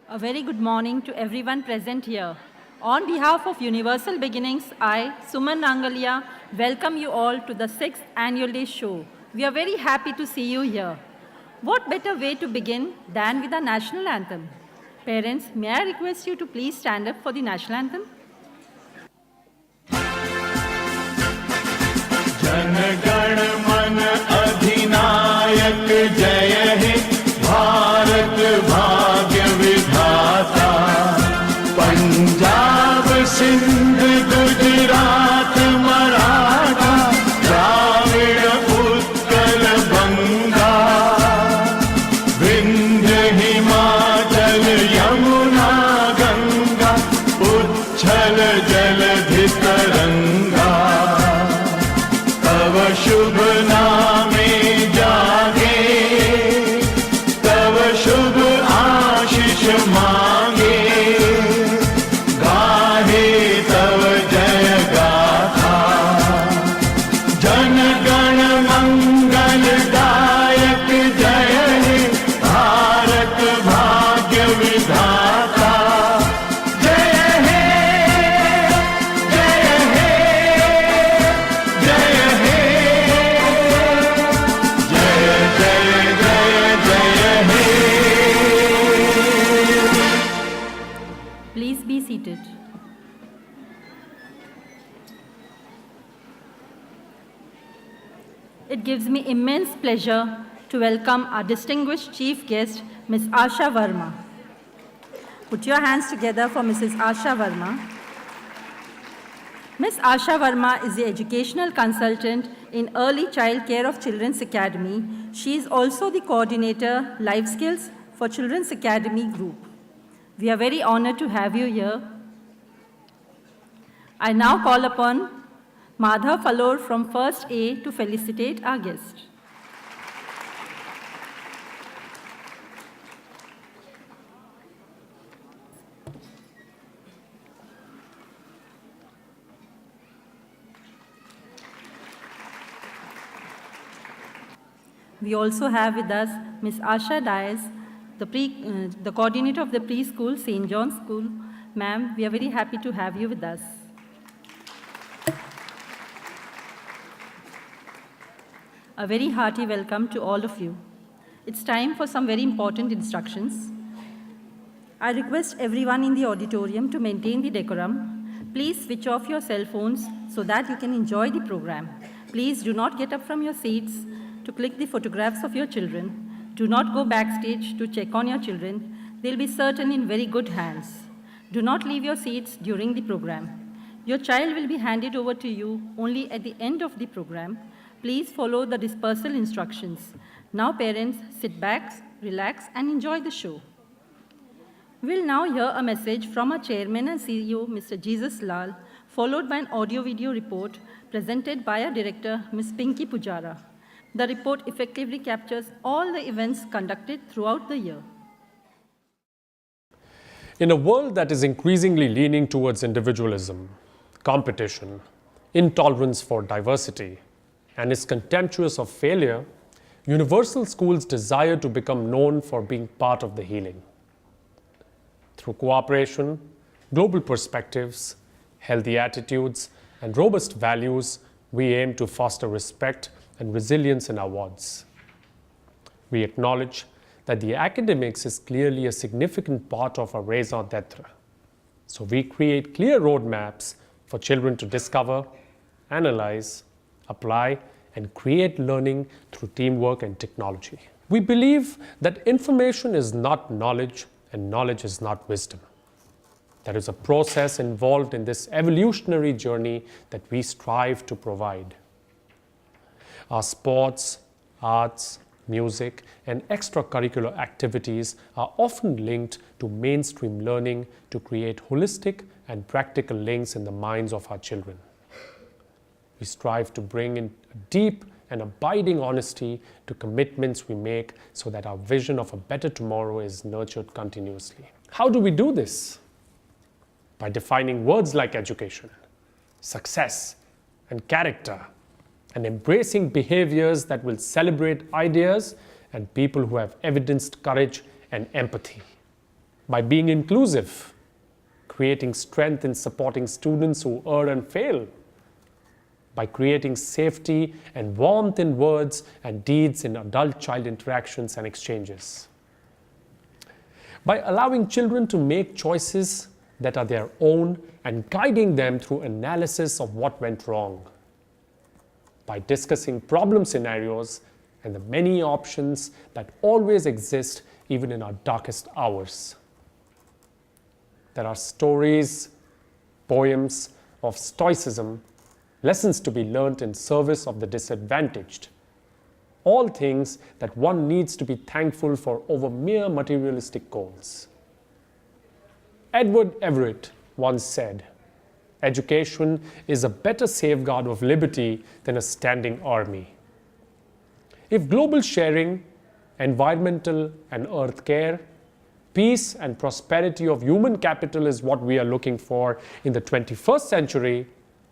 A very good morning to everyone present here. On behalf of Universal Beginnings, I, Suman Nangalia, welcome you all to the 6th Annual Day show. We are very happy to see you here. What better way to begin than with the national anthem? Parents, may I request you to please stand up for the national anthem? Jana Gana मन अधिनायक जय हे भारत भाग्य विधाता पंजाब सिंध गुजरात मराठा द्राविड़ उत्कल बंगा विंध्य हिमाचल यमुना गंगा उच्छल जलधि तरंगा तव शुभ नामे जागे तव शुभ आशीष मांगे गाहे तव जय गाथा जन गण मंगल दायक जय हे भारत भाग्य विधाता Please be seated. It gives me immense pleasure to welcome our distinguished chief guest, Ms. Asha Verma. Put your hands together for Mrs. Asha Verma. Ms. Asha Verma is the educational consultant in Early Child Care of Children's Academy. She is also the coordinator, Life Skills for Children's Academy Group. We are very honored to have you here. I now call upon Madhav Falor from First A to felicitate our guest. We also have with us Ms. Asha Dias, the coordinator of the preschool, St. John's School. Ma'am, we are very happy to have you with us. A very hearty welcome to all of you. It's time for some very important instructions. I request everyone in the auditorium to maintain the decorum. Please switch off your cell phones so that you can enjoy the program. Please do not get up from your seats to click the photographs of your children. Do not go backstage to check on your children. They'll be certain in very good hands. Do not leave your seats during the program. Your child will be handed over to you only at the end of the program. Please follow the dispersal instructions. Now parents, sit back, relax and enjoy the show. We'll now hear a message from our chairman and CEO, Mr. Jesus Lal, followed by an audio-video report presented by our director, Ms. Pinky Pujara. The report effectively captures all the events conducted throughout the year. In a world that is increasingly leaning towards individualism, competition, intolerance for diversity, and is contemptuous of failure, Universal Schools desire to become known for being part of the healing. Through cooperation, global perspectives, healthy attitudes, and robust values, we aim to foster respect and resilience in our wards. We acknowledge that the academics is clearly a significant part of our raison d'etre. So we create clear roadmaps for children to discover, analyze, apply, and create learning through teamwork and technology. We believe that information is not knowledge and knowledge is not wisdom. There is a process involved in this evolutionary journey that we strive to provide. Our sports, arts, music, and extracurricular activities are often linked to mainstream learning to create holistic and practical links in the minds of our children. We strive to bring in a deep and abiding honesty to commitments we make so that our vision of a better tomorrow is nurtured continuously. How do we do this? By defining words like education, success, and character, and embracing behaviors that will celebrate ideas and people who have evidenced courage and empathy. by being inclusive, creating strength in supporting students who err and fail, by creating safety and warmth in words and deeds in adult-child interactions and exchanges, by allowing children to make choices that are their own and guiding them through analysis of what went wrong, by discussing problem scenarios and the many options that always exist even in our darkest hours. There are stories, poems of stoicism, lessons to be learnt in service of the disadvantaged, all things that one needs to be thankful for over mere materialistic goals. Edward Everett once said, "Education is a better safeguard of liberty than a standing army." If global sharing, environmental and earth care, peace and prosperity of human capital is what we are looking for in the 21st century,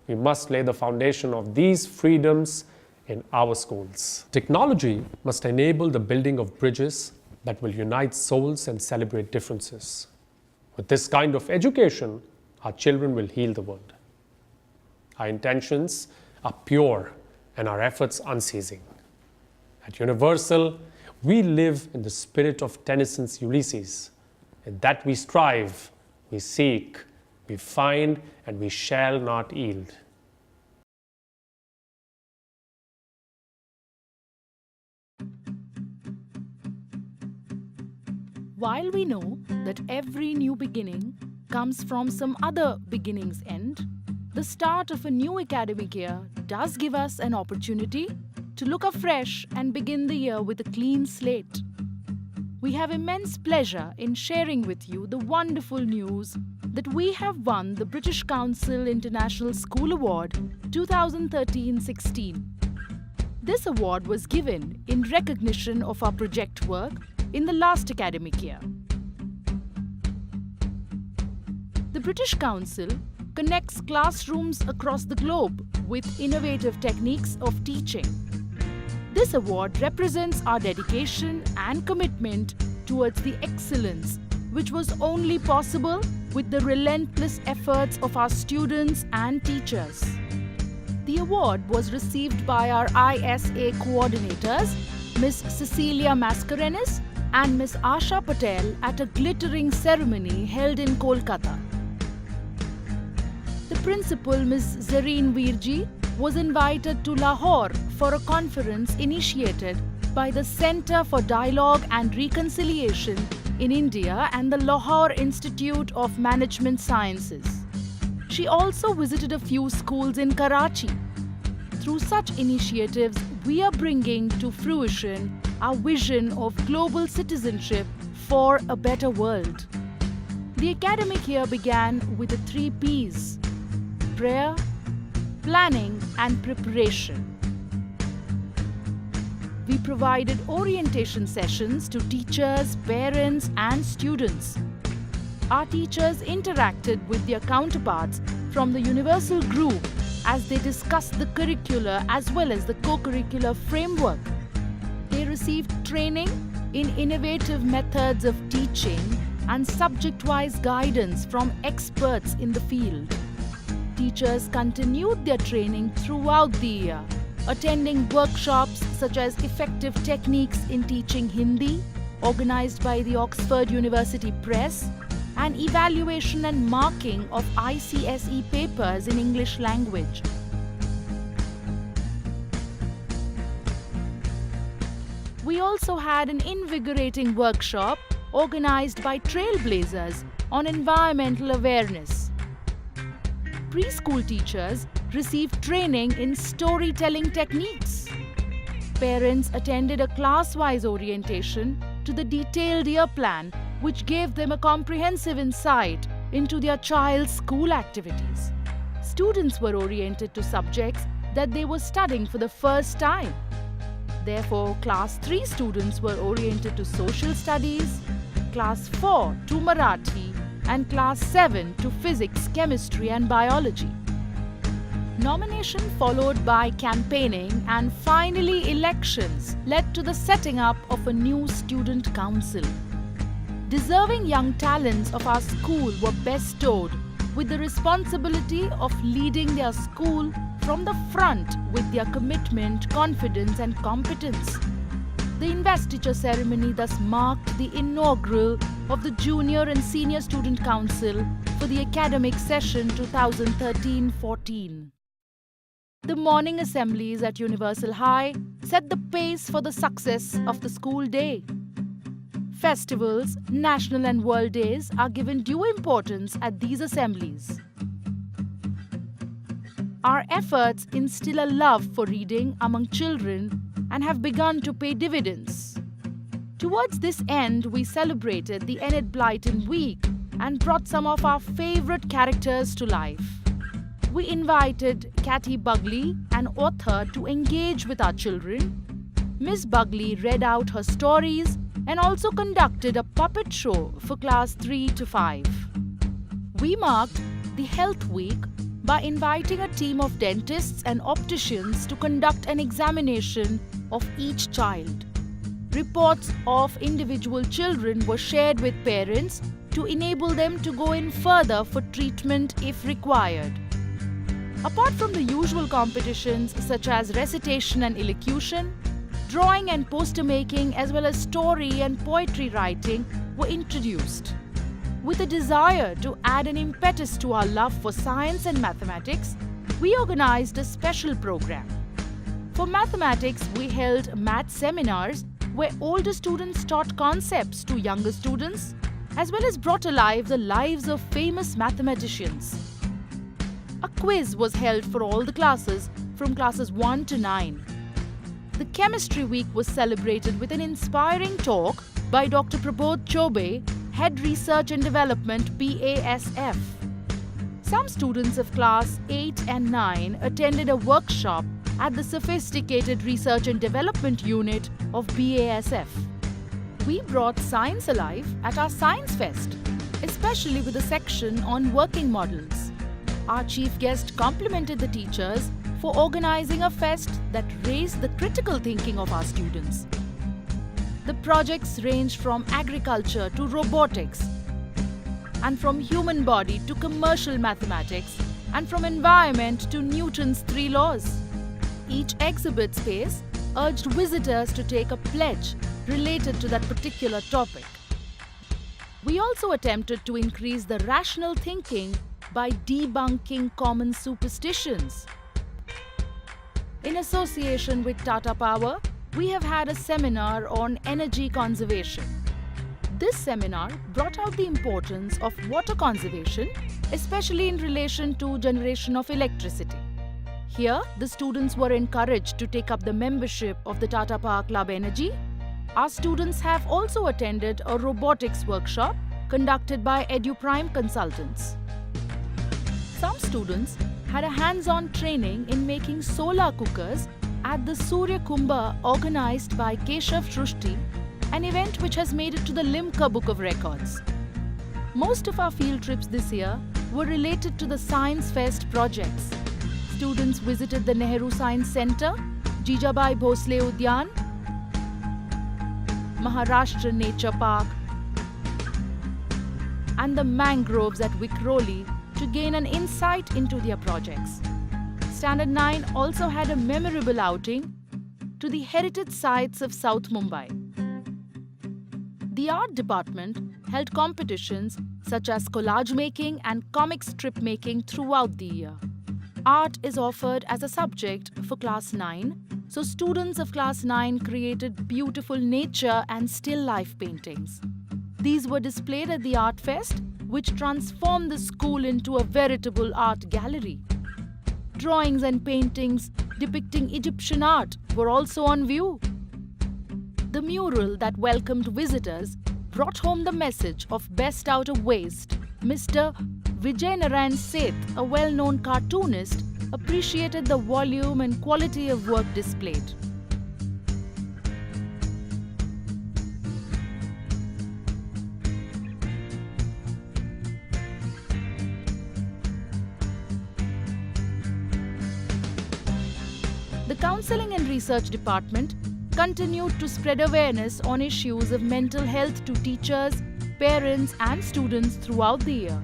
we must lay the foundation of these freedoms in our schools. Technology must enable the building of bridges that will unite souls and celebrate differences. With this kind of education, our children will heal the world. Our intentions are pure and our efforts unceasing. At Universal, we live in the spirit of Tennyson's Ulysses. In that we strive, we seek, we find, and we shall not yield. While we know that every new beginning comes from some other beginning's end, the start of a new academic year does give us an opportunity to look afresh and begin the year with a clean slate. We have immense pleasure in sharing with you the wonderful news that we have won the British Council International School Award 2013-16. This award was given in recognition of our project work in the last academic year. The British Council connects classrooms across the globe with innovative techniques of teaching. This award represents our dedication and commitment towards the excellence which was only possible with the relentless efforts of our students and teachers. The award was received by our ISA coordinators, Ms. Cecilia Mascarenis and Ms. Asha Patel at a glittering ceremony held in Kolkata. The principal, Ms. Zareen Virji, was invited to Lahore for a conference initiated by the Centre for Dialogue and Reconciliation in India and the Lahore Institute of Management Sciences. She also visited a few schools in Karachi. Through such initiatives, we are bringing to fruition our vision of global citizenship for a better world. The academic year began with the 3 P's: prayer, planning, and preparation. We provided orientation sessions to teachers, parents, and students. Our teachers interacted with their counterparts from the Universal Group as they discussed the curricular as well as the co-curricular framework. They received training in innovative methods of teaching and subject-wise guidance from experts in the field. Teachers continued their training throughout the year, attending workshops such as Effective Techniques in Teaching Hindi, organized by the Oxford University Press, and Evaluation and Marking of ICSE papers in English language. We also had an invigorating workshop organized by Trailblazers on environmental awareness. Preschool teachers received training in storytelling techniques. Parents attended a class-wise orientation to the detailed year plan, which gave them a comprehensive insight into their child's school activities. Students were oriented to subjects that they were studying for the first time. Therefore, Class 3 students were oriented to Social Studies, Class 4 to Marathi, and Class 7 to Physics, Chemistry, and Biology. Nomination followed by campaigning and finally elections led to the setting up of a new student council. deserving young talents of our school were bestowed with the responsibility of leading their school from the front with their commitment, confidence and competence. The investiture ceremony thus marked the inaugural of the Junior and Senior Student Council for the academic session 2013-14. The morning assemblies at Universal High set the pace for the success of the school day. Festivals, national and world days are given due importance at these assemblies. Our efforts instill a love for reading among children and have begun to pay dividends. Towards this end, we celebrated the Enid Blyton Week and brought some of our favorite characters to life. We invited Cathy Bugley, an author, to engage with our children. Miss Bugley read out her stories and also conducted a puppet show for class 3 to 5. We marked the Health Week by inviting a team of dentists and opticians to conduct an examination of each child. Reports of individual children were shared with parents to enable them to go in further for treatment if required. Apart from the usual competitions such as recitation and elocution, drawing and poster making as well as story and poetry writing were introduced. With a desire to add an impetus to our love for science and mathematics, we organized a special program. For mathematics, we held math seminars where older students taught concepts to younger students, as well as brought alive the lives of famous mathematicians. A quiz was held for all the classes from classes 1 to 9. The Chemistry Week was celebrated with an inspiring talk by Dr. Prabodh Chobe, Head Research and Development, BASF. Some students of class 8 and 9 attended a workshop at the Sophisticated Research and Development Unit of BASF. We brought science alive at our Science Fest, especially with a section on working models. Our chief guest complimented the teachers for organizing a fest that raised the critical thinking of our students. The projects ranged from agriculture to robotics, and from human body to commercial mathematics, and from environment to Newton's 3 laws. Each exhibit space urged visitors to take a pledge related to that particular topic. We also attempted to increase the rational thinking by debunking common superstitions. In association with Tata Power, we have had a seminar on energy conservation. This seminar brought out the importance of water conservation, especially in relation to generation of electricity. Here, the students were encouraged to take up the membership of the Tata Power Club Energy. Our students have also attended a robotics workshop conducted by EduPrime Consultants. Some students had a hands-on training in making solar cookers at the Surya Kumbha organized by Keshav Shrushti, an event which has made it to the Limca Book of Records. Most of our field trips this year were related to the Science Fest projects. Students visited the Nehru Science Centre, Jijabai Bhosle Udyan, Maharashtra Nature Park, and the mangroves at Vikhroli to gain an insight into their projects. Standard 9 also had a memorable outing to the heritage sites of South Mumbai. The art department held competitions such as collage making and comic strip making throughout the year. Art is offered as a subject for class 9, so students of class 9 created beautiful nature and still life paintings. These were displayed at the Art Fest, which transformed the school into a veritable art gallery. Drawings and paintings depicting Egyptian art were also on view. The mural that welcomed visitors brought home the message of best out of waste. Mr. Vijay Narayan Seth, a well-known cartoonist, appreciated the volume and quality of work displayed. The Counseling and Research Department continued to spread awareness on issues of mental health to teachers, parents and students throughout the year.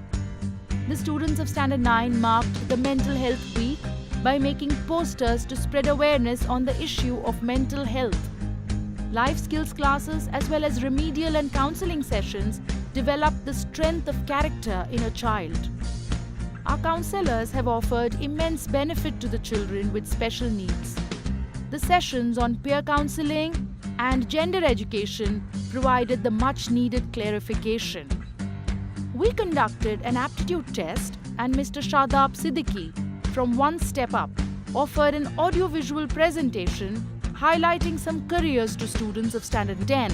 The students of Standard 9 marked the Mental Health Week by making posters to spread awareness on the issue of mental health. Life skills classes as well as remedial and counseling sessions develop the strength of character in a child. Our counselors have offered immense benefit to the children with special needs. The sessions on peer counseling and gender education provided the much needed clarification. We conducted an aptitude test and Mr. Shadab Siddiqui from One Step Up offered an audiovisual presentation highlighting some careers to students of Standard 10.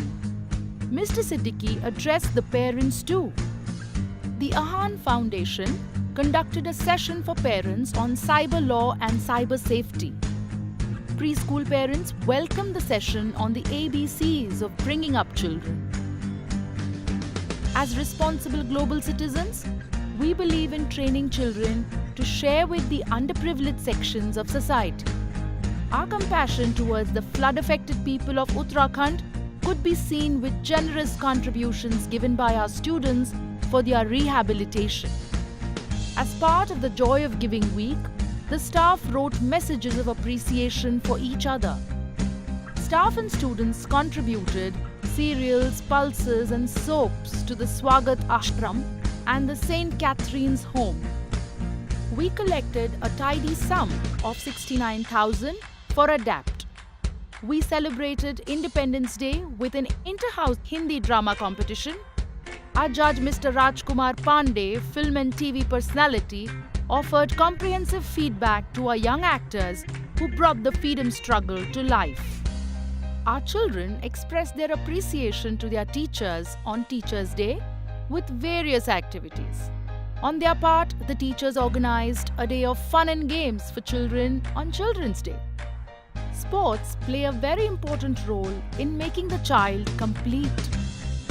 Mr. Siddiqui addressed the parents too. The Ahan Foundation conducted a session for parents on cyber law and cyber safety. Preschool parents welcomed the session on the ABCs of bringing up children. As responsible global citizens, we believe in training children to share with the underprivileged sections of society. Our compassion towards the flood-affected people of Uttarakhand could be seen with generous contributions given by our students for their rehabilitation. As part of the Joy of Giving Week, the staff wrote messages of appreciation for each other. Staff and students contributed cereals, pulses and soaps to the Swagat Ashram and the St. Catherine's Home. We collected a tidy sum of 69,000 for ADAPT. We celebrated Independence Day with an inter-house Hindi drama competition. Our judge Mr. Rajkumar Pandey, film and TV personality, offered comprehensive feedback to our young actors who brought the freedom struggle to life. Our children expressed their appreciation to their teachers on Teachers' Day with various activities. On their part, the teachers organized a day of fun and games for children on Children's Day. Sports play a very important role in making the child complete.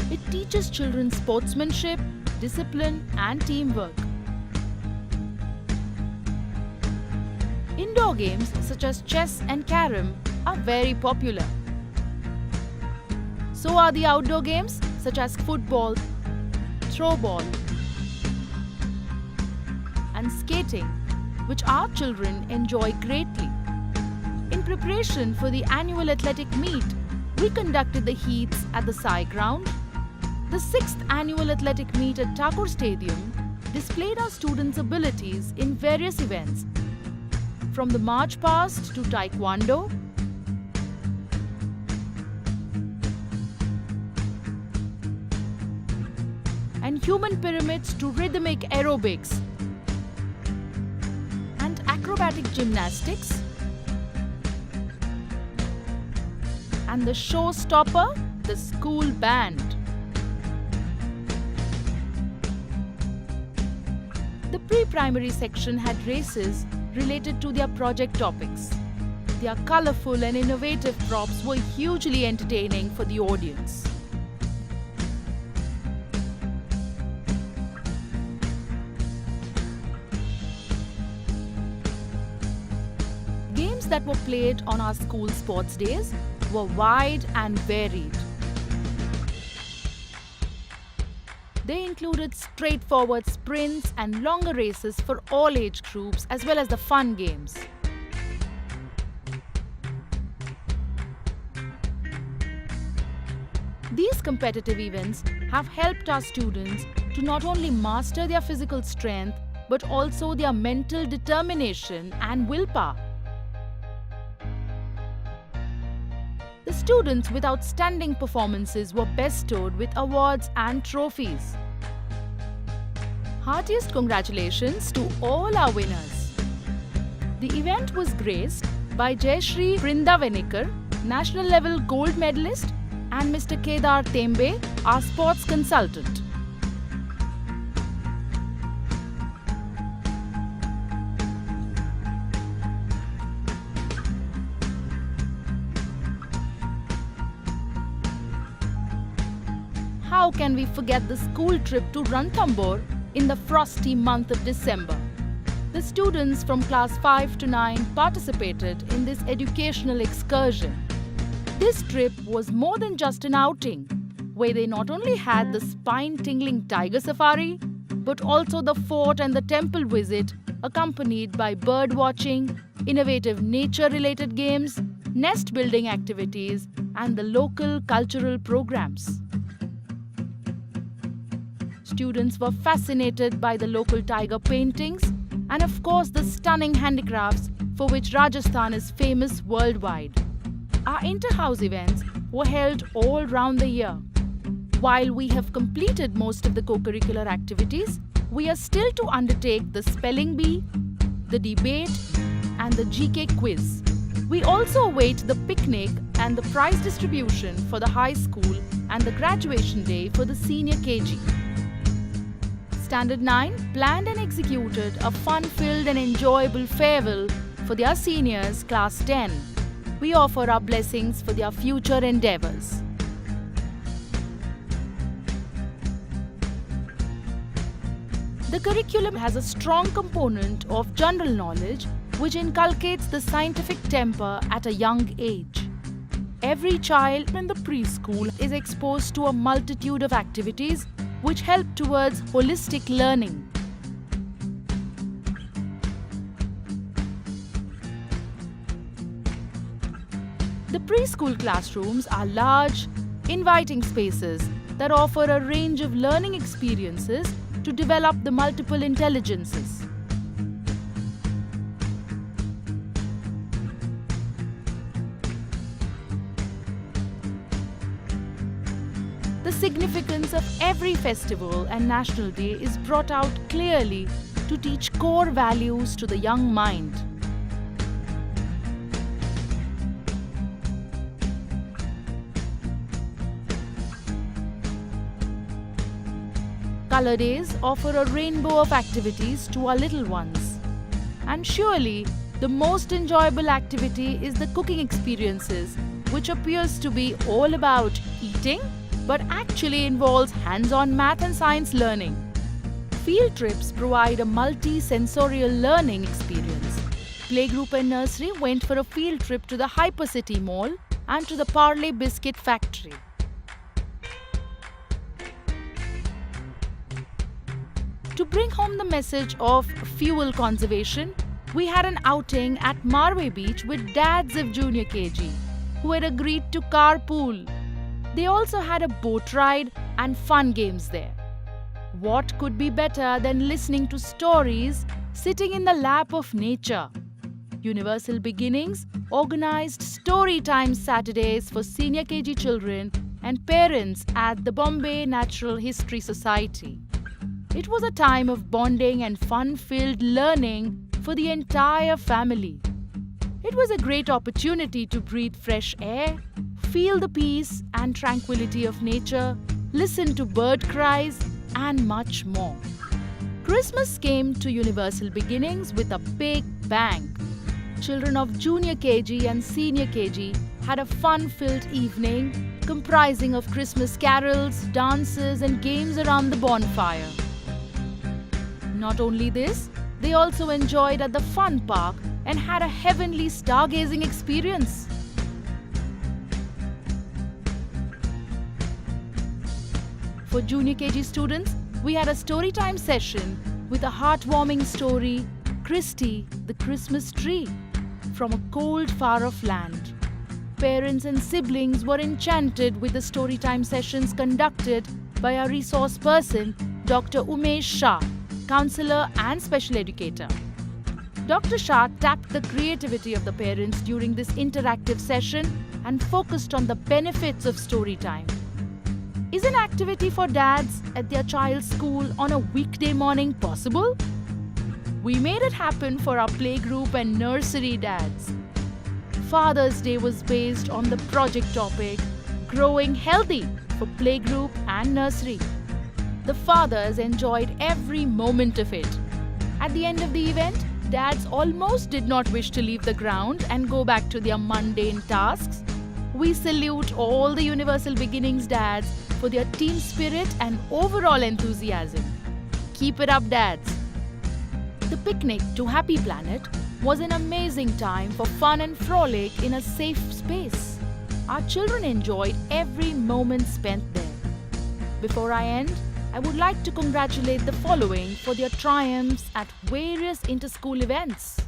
It teaches children sportsmanship, discipline, and teamwork. Indoor games such as chess and carom are very popular. So are the outdoor games such as football, throwball, and skating, which our children enjoy greatly. In preparation for the annual athletic meet, we conducted the heats at the Sai Ground. The 6th annual athletic meet at Thakur Stadium displayed our students' abilities in various events, from the march past to taekwondo, and human pyramids to rhythmic aerobics and acrobatic gymnastics, and the showstopper, the school band. The pre-primary section had races related to their project topics. Their colorful and innovative props were hugely entertaining for the audience. Games that were played on our school sports days were wide and varied. They included straightforward sprints and longer races for all age groups, as well as the fun games. These competitive events have helped our students to not only master their physical strength, but also their mental determination and willpower. The students with outstanding performances were bestowed with awards and trophies. Heartiest congratulations to all our winners. The event was graced by Jayashree Vrindavenikar, national level gold medalist, and Mr. Kedar Tembe, our sports consultant. How can we forget the school trip to Ranthambore in the frosty month of December? The students from class 5 to 9 participated in this educational excursion. This trip was more than just an outing. where they not only had the spine-tingling tiger safari, but also the fort and the temple visit accompanied by bird watching, innovative nature-related games, nest-building activities, and the local cultural programs. Students were fascinated by the local tiger paintings and of course the stunning handicrafts for which Rajasthan is famous worldwide. Our inter-house events were held all round the year. While we have completed most of the co-curricular activities, we are still to undertake the spelling bee, the debate, and the GK quiz. We also await the picnic and the prize distribution for the high school and the graduation day for the senior KG. Standard 9 planned and executed a fun-filled and enjoyable farewell for their seniors, Class 10. We offer our blessings for their future endeavours. The curriculum has a strong component of general knowledge which inculcates the scientific temper at a young age. Every child in the preschool is exposed to a multitude of activities which help towards holistic learning. The preschool classrooms are large, inviting spaces that offer a range of learning experiences to develop the multiple intelligences. The significance of every festival and national day is brought out clearly to teach core values to the young mind. Color days offer a rainbow of activities to our little ones. And surely, the most enjoyable activity is the cooking experiences, which appears to be all about eating, but actually involves hands-on math and science learning. Field trips provide a multi-sensorial learning experience. Playgroup and nursery went for a field trip to the Hypercity Mall and to the Parle Biscuit Factory. To bring home the message of fuel conservation, we had an outing at Marway Beach with dads of Junior KG, who had agreed to carpool. They also had a boat ride and fun games there. What could be better than listening to stories sitting in the lap of nature? Universal Beginnings organized story time Saturdays for senior KG children and parents at the Bombay Natural History Society. It was a time of bonding and fun-filled learning for the entire family. It was a great opportunity to breathe fresh air, feel the peace and tranquility of nature, listen to bird cries, and much more. Christmas came to Universal Beginnings with a big bang. Children of Junior KG and Senior KG had a fun-filled evening comprising of Christmas carols, dances, and games around the bonfire. Not only this, they also enjoyed at the fun park and had a heavenly stargazing experience. For Junior KG students, we had a storytime session with a heartwarming story, Christy, the Christmas Tree, from a cold, far-off land. Parents and siblings were enchanted with the storytime sessions conducted by our resource person, Dr. Umesh Shah, counselor and special educator. Dr. Shah tapped the creativity of the parents during this interactive session and focused on the benefits of story time. Is an activity for dads at their child's school on a weekday morning possible? We made it happen for our playgroup and nursery dads. Father's Day was based on the project topic, Growing Healthy, for playgroup and nursery. The fathers enjoyed every moment of it. At the end of the event, dads almost did not wish to leave the ground and go back to their mundane tasks. We salute all the Universal Beginnings dads for their team spirit and overall enthusiasm. Keep it up, dads. The picnic to Happy Planet was an amazing time for fun and frolic in a safe space. Our children enjoyed every moment spent there. Before I end, I would like to congratulate the following for their triumphs at various inter-school events.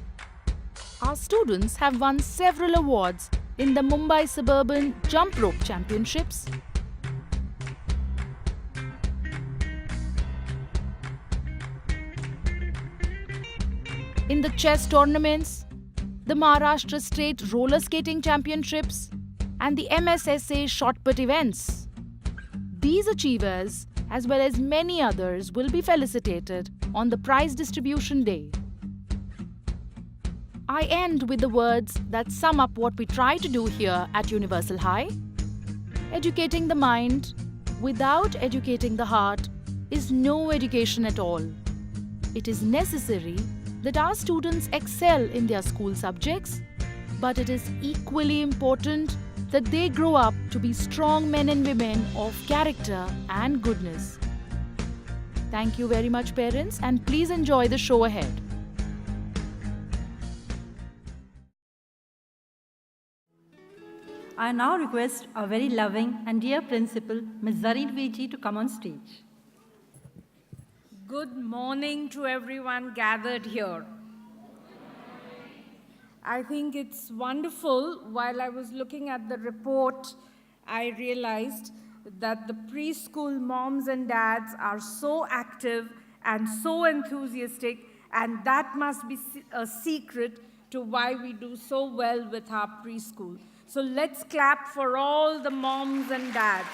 Our students have won several awards in the Mumbai Suburban Jump Rope Championships, in the chess tournaments, the Maharashtra State Roller Skating Championships, and the MSSA Shot Put events. These achievers, as well as many others, will be felicitated on the prize distribution day. I end with the words that sum up what we try to do here at Universal High. Educating the mind without educating the heart is no education at all. It is necessary that our students excel in their school subjects, but it is equally important that they grow up to be strong men and women of character and goodness. Thank you very much, parents, and please enjoy the show ahead. I now request our very loving and dear principal, Ms. Zareen Veji, to come on stage. Good morning to everyone gathered here. I think it's wonderful. While I was looking at the report, I realized that the preschool moms and dads are so active and so enthusiastic, and that must be a secret to why we do so well with our preschool. So let's clap for all the moms and dads.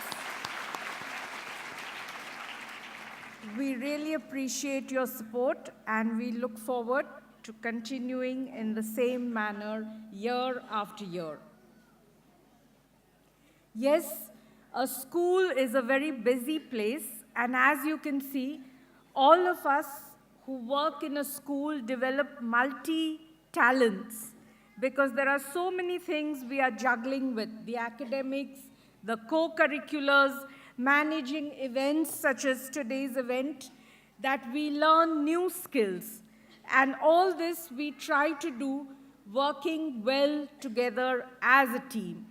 We really appreciate your support, and we look forward to continuing in the same manner year after year. Yes, a school is a very busy place, and as you can see, all of us who work in a school develop multi-talents, because there are so many things we are juggling with: the academics, the co-curriculars, managing events such as today's event, that we learn new skills. And all this we try to do working well together as a team.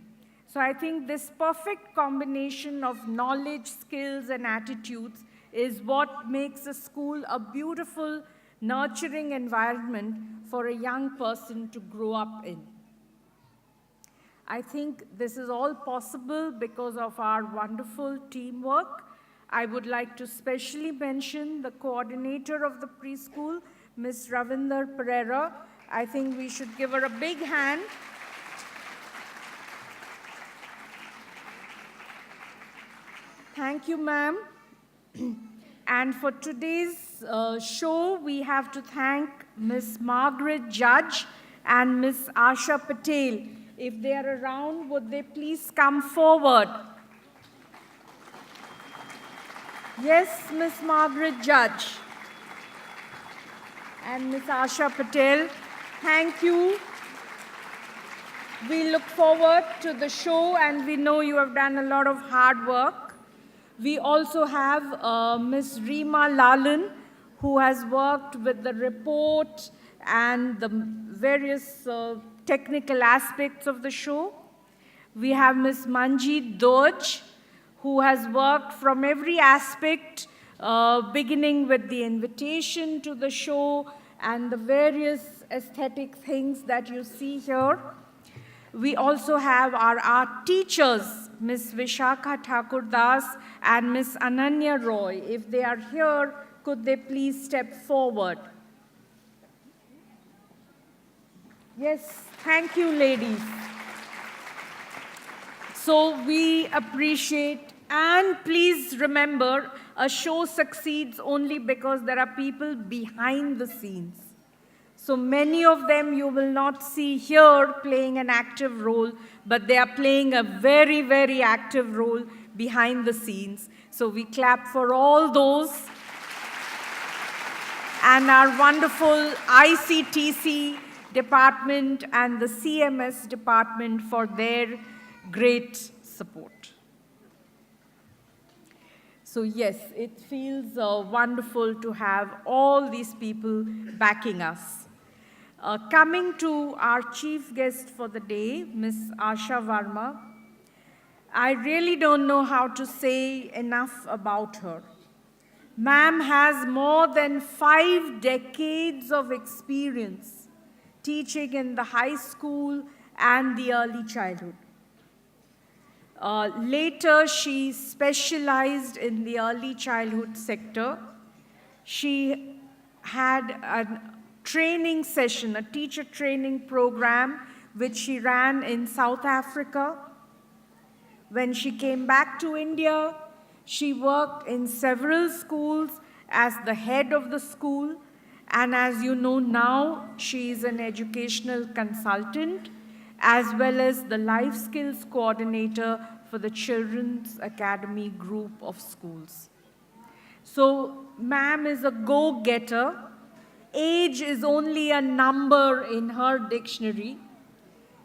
So I think this perfect combination of knowledge, skills, and attitudes is what makes a school a beautiful, nurturing environment for a young person to grow up in. I think this is all possible because of our wonderful teamwork. I would like to specially mention the coordinator of the preschool, Ms. Ravinder Pereira. I think we should give her a big hand. Thank you, ma'am. And for today's show, we have to thank Ms. Margaret Judge and Ms. Asha Patel. If they are around, would they please come forward? Yes, Ms. Margaret Judge and Ms. Asha Patel, thank you. We look forward to the show, and we know you have done a lot of hard work. We also have Ms. Reema Lalan, who has worked with the report and the various technical aspects of the show. We have Ms. Manjeet Doj, who has worked from every aspect, beginning with the invitation to the show and the various aesthetic things that you see here. We also have our art teachers, Ms. Vishakha Thakur Das and Ms. Ananya Roy. If they are here, could they please step forward? Yes, thank you, ladies. So we appreciate, and please remember, a show succeeds only because there are people behind the scenes. So many of them you will not see here playing an active role, but they are playing a very, very active role behind the scenes. So we clap for all those. And our wonderful ICTC department and the CMS department for their great support. So yes, it feels wonderful to have all these people backing us. Coming to our chief guest for the day, Ms. Asha Varma. I really don't know how to say enough about her. Ma'am has more than 5 decades of experience teaching in the high school and the early childhood. Later, she specialized in the early childhood sector. She had a training session, a teacher training program, which she ran in South Africa. When she came back to India, she worked in several schools as the head of the school. And as you know now, she is an educational consultant as well as the life skills coordinator for the Children's Academy group of schools. So, ma'am is a go-getter. Age is only a number in her dictionary.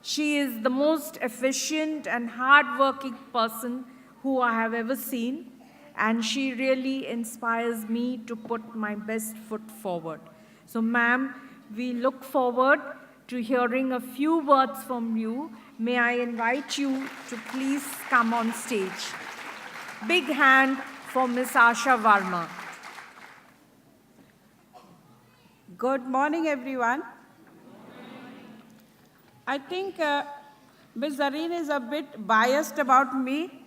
She is the most efficient and hardworking person who I have ever seen, and she really inspires me to put my best foot forward. So, ma'am, we look forward to hearing a few words from you. May I invite you to please come on stage. Big hand for Ms. Asha Varma. Good morning, everyone. I think Ms. Zareen is a bit biased about me.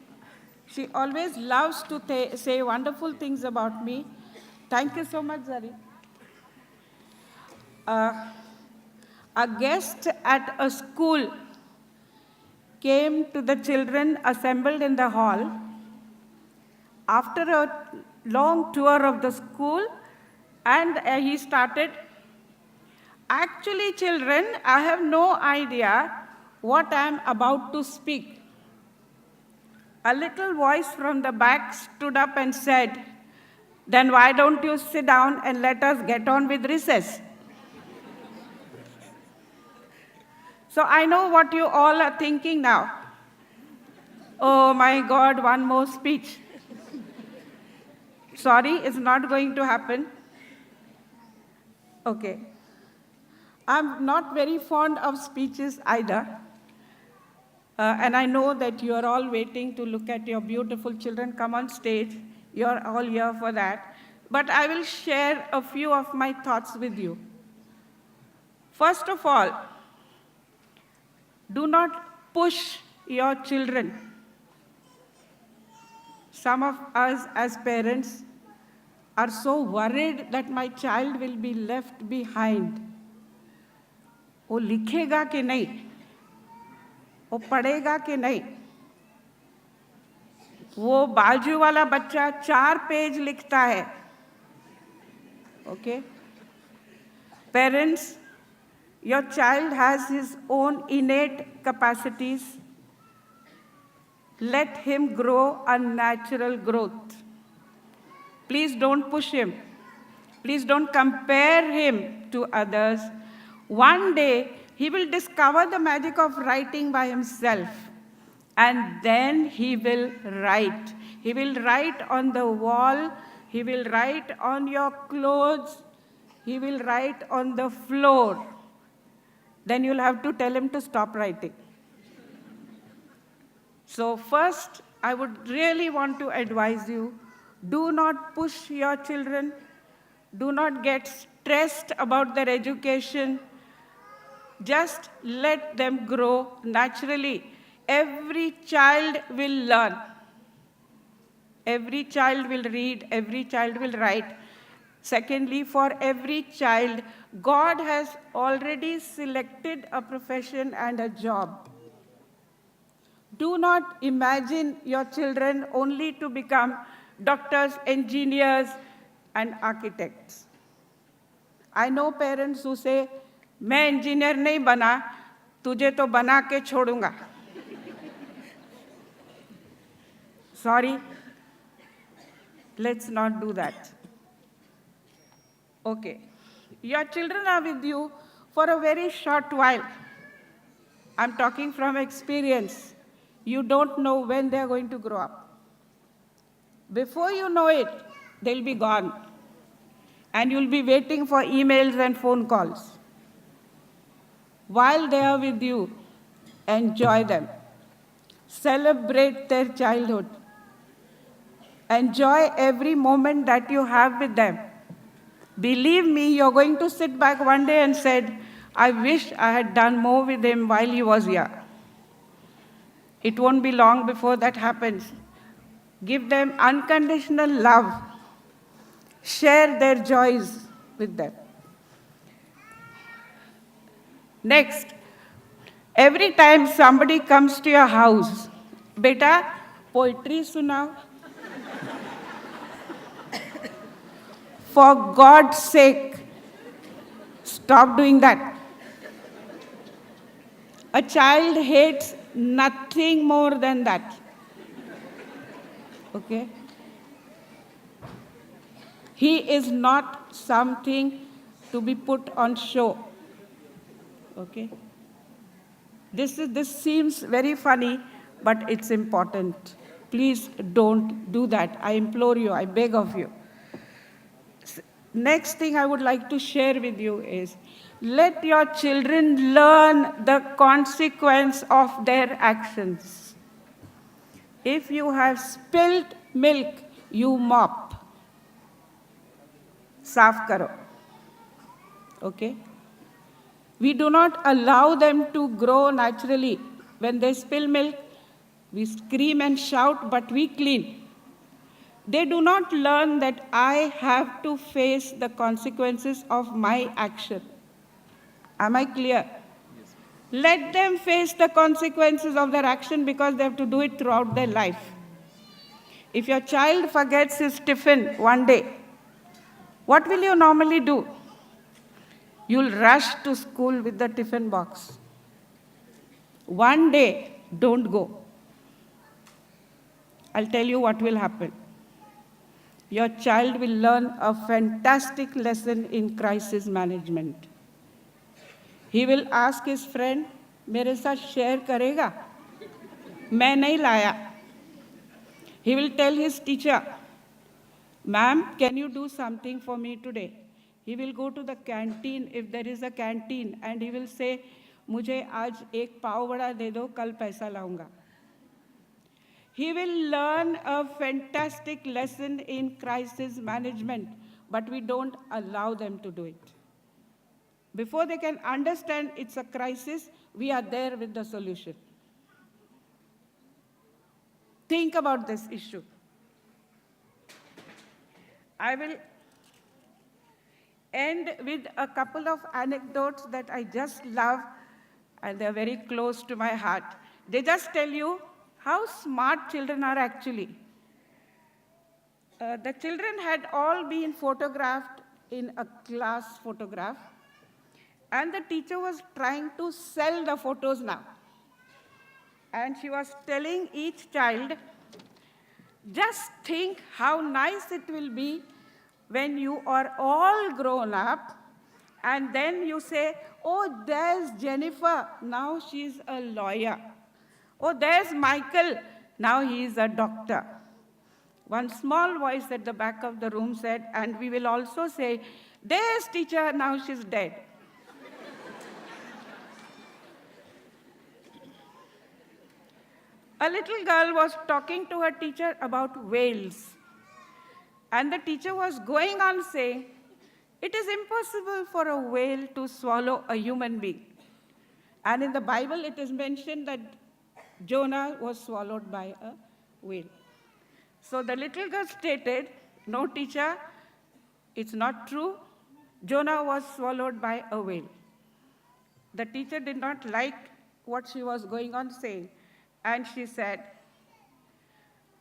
She always loves to say wonderful things about me. Thank you so much, Zareen. A guest at a school came to the children assembled in the hall. After a long tour of the school, and he started, "Actually, children, I have no idea what I am about to speak." A little voice from the back stood up and said, "Then why don't you sit down and let us get on with recess?" So I know what you all are thinking now. Oh my God, one more speech. Sorry, it's not going to happen. Okay. I'm not very fond of speeches either. And I know that you are all waiting to look at your beautiful children come on stage. You're all here for that. But I will share a few of my thoughts with you. First of all, do not push your children. Some of us as parents are so worried that my child will be left behind. वो लिखेगा कि नहीं, वो पढ़ेगा कि नहीं, वो बाजू वाला बच्चा 4 पेज लिखता है. Okay? Parents, your child has his own innate capacities. Let him grow a natural growth. Please don't push him. Please don't compare him to others. One day, he will discover the magic of writing by himself. And then he will write. He will write on the wall. He will write on your clothes. He will write on the floor. Then you'll have to tell him to stop writing. So first, I would really want to advise you, do not push your children. Do not get stressed about their education. Just let them grow naturally. Every child will learn. Every child will read. Every child will write. Secondly, for every child, God has already selected a profession and a job. Do not imagine your children only to become doctors, engineers, and architects. I know parents who say, मैं engineer नहीं बना, तुझे तो बना के छोड़ूंगा. Sorry, let's not do that. Okay, your children are with you for a very short while. I'm talking from experience. You don't know when they're going to grow up. Before you know it, they'll be gone. And you'll be waiting for emails and phone calls. While they are with you, enjoy them. Celebrate their childhood. Enjoy every moment that you have with them. Believe me, you're going to sit back one day and say, I wish I had done more with him while he was here. It won't be long before that happens. Give them unconditional love. Share their joys with them. Next, every time somebody comes to your house, beta, poetry sunao. For God's sake, stop doing that. A child hates nothing more than that. Okay? He is not something to be put on show. Okay? This seems very funny, but it's important. Please don't do that. I implore you, I beg of you. Next thing I would like to share with you is, let your children learn the consequence of their actions. If you have spilled milk, you mop. Saaf karo. Okay? We do not allow them to grow naturally. When they spill milk, we scream and shout, but we clean. They do not learn that I have to face the consequences of my action. Am I clear? Yes. Let them face the consequences of their action because they have to do it throughout their life. If your child forgets his tiffin one day, what will you normally do? You'll rush to school with the tiffin box. One day, don't go. I'll tell you what will happen. Your child will learn a fantastic lesson in crisis management. He will ask his friend, मेरे साथ share करेगा? मैं नहीं लाया. He will tell his teacher, ma'am, can you do something for me today? He will go to the canteen, if there is a canteen, and he will say, मुझे आज एक पाव वड़ा दे दो, कल पैसा लाऊंगा. He will learn a fantastic lesson in crisis management, but we don't allow them to do it. Before they can understand it's a crisis, we are there with the solution. Think about this issue. I will end with a couple of anecdotes that I just love, and they're very close to my heart. They just tell you how smart children are actually. The children had all been photographed in a class photograph, and the teacher was trying to sell the photos now. And she was telling each child, just think how nice it will be when you are all grown up, and then you say, oh, there's Jennifer, now she's a lawyer. Oh, there's Michael, now he is a doctor. One small voice at the back of the room said, and we will also say, there's teacher, now she's dead. A little girl was talking to her teacher about whales. And the teacher was going on saying, it is impossible for a whale to swallow a human being. And in the Bible, it is mentioned that Jonah was swallowed by a whale. So the little girl stated, no, teacher, it's not true. Jonah was swallowed by a whale. The teacher did not like what she was going on saying. And she said,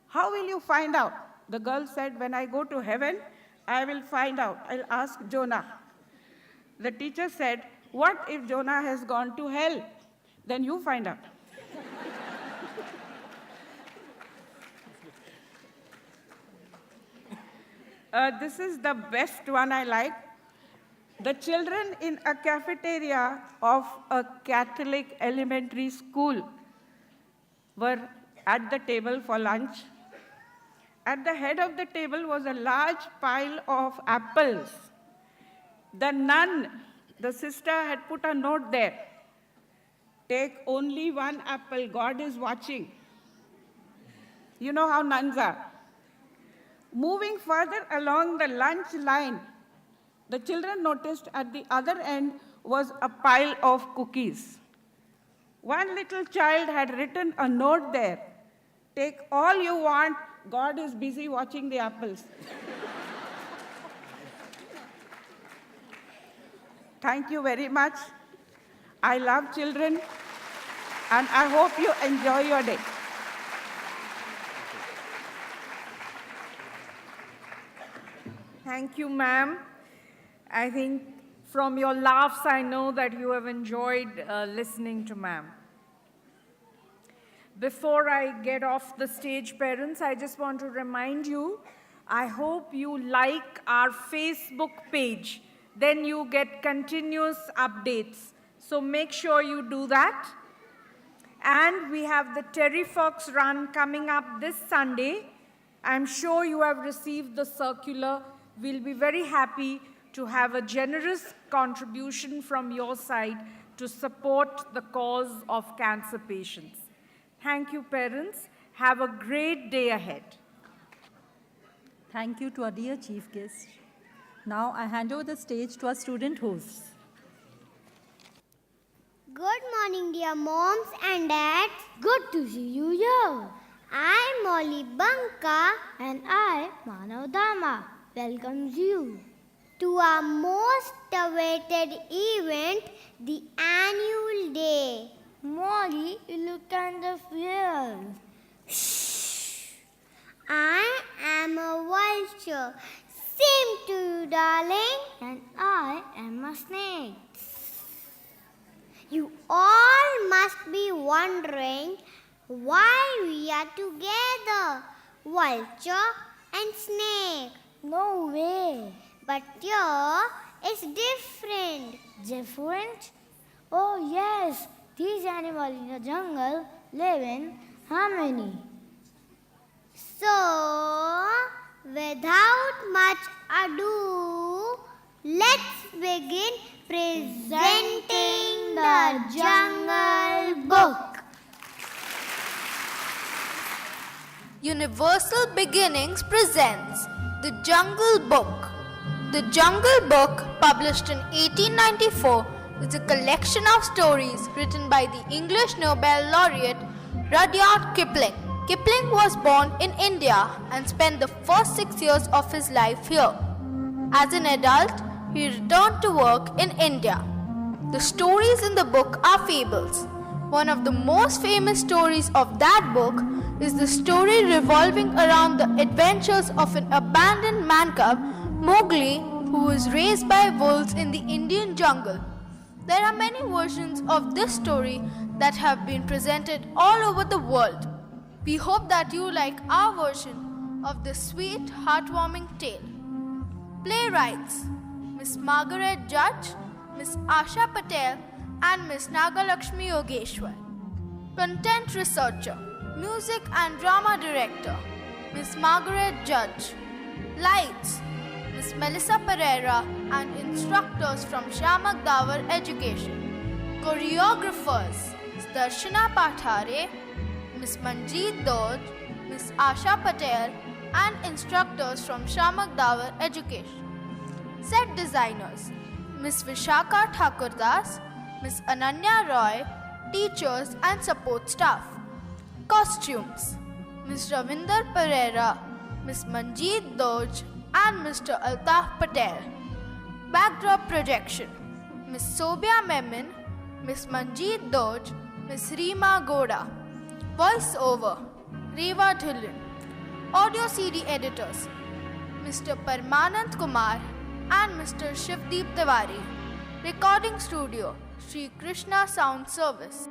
how will you find out? The girl said, when I go to heaven, I will find out. I'll ask Jonah. The teacher said, what if Jonah has gone to hell? Then you find out. This is the best one I like. The children in a cafeteria of a Catholic elementary school were at the table for lunch. At the head of the table was a large pile of apples. The nun, the sister, had put a note there. Take only one apple, God is watching. You know how nuns are. Moving further along the lunch line, the children noticed at the other end was a pile of cookies. One little child had written a note there. Take all you want, God is busy watching the apples. Thank you very much. I love children, and I hope you enjoy your day. Thank you, ma'am. I think from your laughs, I know that you have enjoyed listening to ma'am. Before I get off the stage, parents, I just want to remind you, I hope you like our Facebook page. Then you get continuous updates. So make sure you do that. And we have the Terry Fox Run coming up this Sunday. I'm sure you have received the circular. We'll be very happy to have a generous contribution from your side to support the cause of cancer patients. Thank you, parents. Have a great day ahead. Thank you to our dear chief guest. Now I hand over the stage to our student hosts. Good morning, dear moms and dads. Good to see you here. I'm Molly Banka and I, Manav Dama, welcomes you to our most awaited event, the annual day. Molly, you look kind of weird. Shh. I am a vulture. Same to you, darling. And I am a snake. You all must be wondering why we are together, vulture and snake. No way. But here is different. Different? Oh yes, these animals in the jungle live in harmony. So, without much ado, let's begin presenting the Jungle Book. Universal Beginnings presents The Jungle Book. The Jungle Book, published in 1894, is a collection of stories written by the English Nobel laureate Rudyard Kipling. Kipling was born in India and spent the first 6 years of his life here. As an adult, he returned to work in India. The stories in the book are fables. One of the most famous stories of that book is the story revolving around the adventures of an abandoned man cub, Mowgli, who was raised by wolves in the Indian jungle. There are many versions of this story that have been presented all over the world. We hope that you like our version of this sweet, heartwarming tale. Playwrights: Miss Margaret Judge, Miss Asha Patel, and Miss Nagalakshmi Yogeshwar. Content Researcher, Music and Drama Director, Miss Margaret Judge. Lights: Miss Melissa Pereira and instructors from Shamak Davar Education. Choreographers: Miss Darshana Pathare, Miss Manjeet Dodge, Miss Asha Patel, and instructors from Shamak Davar Education. Set designers: Miss Vishakha Thakurdas, Miss Ananya Roy, teachers and support staff. Costumes: Miss Ravinder Pereira, Miss Manjeet Dodge, and Mr. Altaf Patel. Backdrop projection: Miss Sobia Memin, Miss Manjeet Dodge, Miss Reema Goda. Voice over: Reva Dhillon. Audio CD editors: Mr. Parmanand Kumar and Mr. Shivdeep Tiwari. Recording studio: Sri Krishna Sound Service.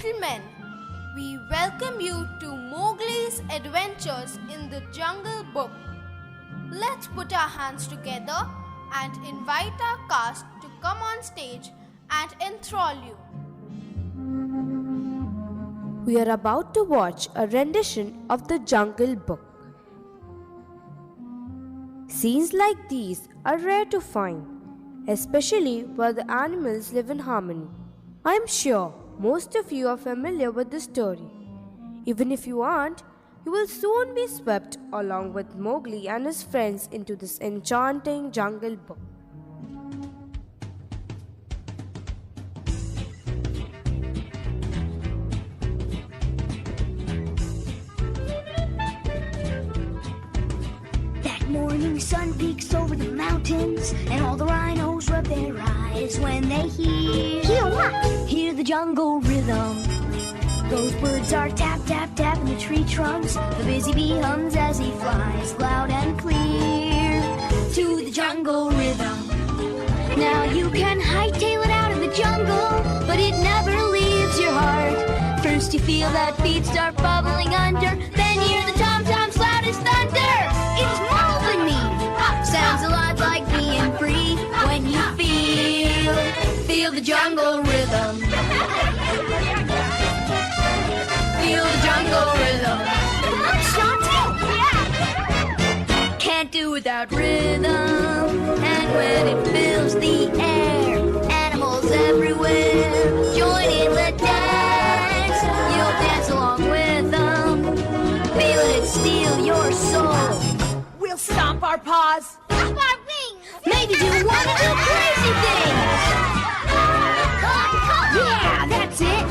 gentlemen, we welcome you to Mowgli's Adventures in the Jungle Book. Let's put our hands together and invite our cast to come on stage and enthrall you. We are about to watch a rendition of the Jungle Book. Scenes like these are rare to find, especially where the animals live in harmony. I am sure most of you are familiar with the story. Even if you aren't, you will soon be swept along with Mowgli and his friends into this enchanting jungle book. That morning sun peeks over the mountains, and all the rhinos rub their eyes when they hear what? Hear the jungle rhythm. Those birds are tap, tap, tapping the tree trunks. The busy bee hums as he flies loud and clear to the jungle rhythm. Now you can hightail it out of the jungle, but it never leaves your heart. First you feel that beat start bubbling under, then hear the tom-toms loud as thunder. It's moving me. Sounds a lot like being free when you feel the jungle rhythm. Feel the jungle rhythm. Can't do without rhythm. And when it fills the air, animals everywhere join in the dance. You'll dance along with them, feel it steal your soul. We'll stomp our paws, flap our wings, maybe do one or two crazy things. Yeah, that's it.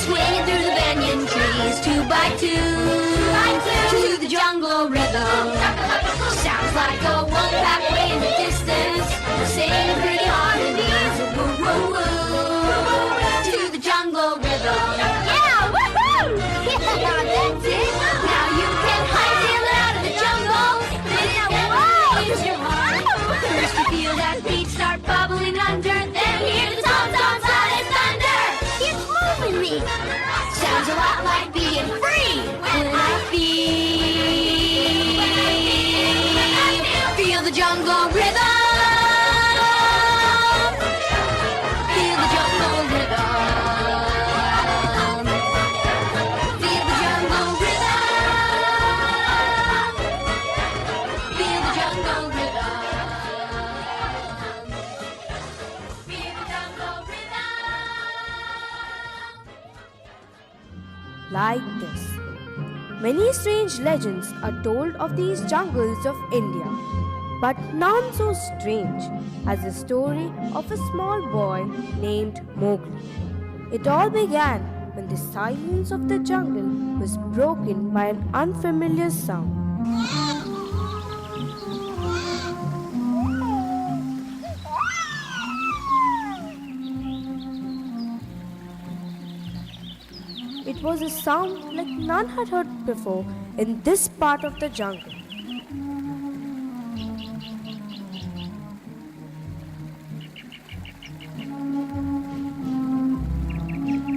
Swinging through the banyan trees, 2 by 2, to the jungle rhythm. Sounds like a one-pack way in the distance, singing pretty harmonies, woo woo woo, to the jungle rhythm. Yeah, woohoo! That's it. Now you can hightail it out of the jungle, but it never leaves your heart. First you feel that beat start bubbling under, then hear the tom-toms loud as thunder. It's moving me. Sounds a lot like being free when I feel the jungle rhythm. Feel the jungle rhythm. Feel the jungle rhythm. Feel the jungle rhythm. Feel the jungle rhythm. Like this. Many strange legends are told of these jungles of India, but none so strange as the story of a small boy named Mowgli. It all began when the silence of the jungle was broken by an unfamiliar sound. It was a sound like none had heard before in this part of the jungle.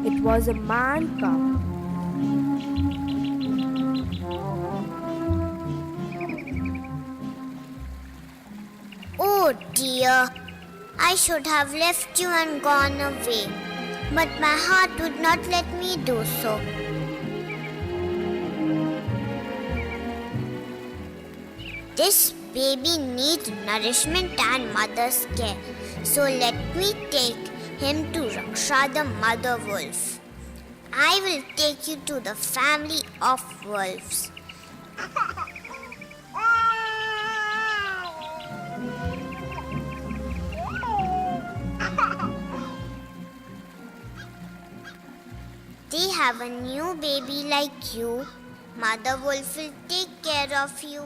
It was a man cub. Oh dear, I should have left you and gone away, but my heart would not let me do so. This baby needs nourishment and mother's care, so let me take him to Raksha the mother wolf. I will take you to the family of wolves. they have a new baby like you, Mother Wolf will take care of you.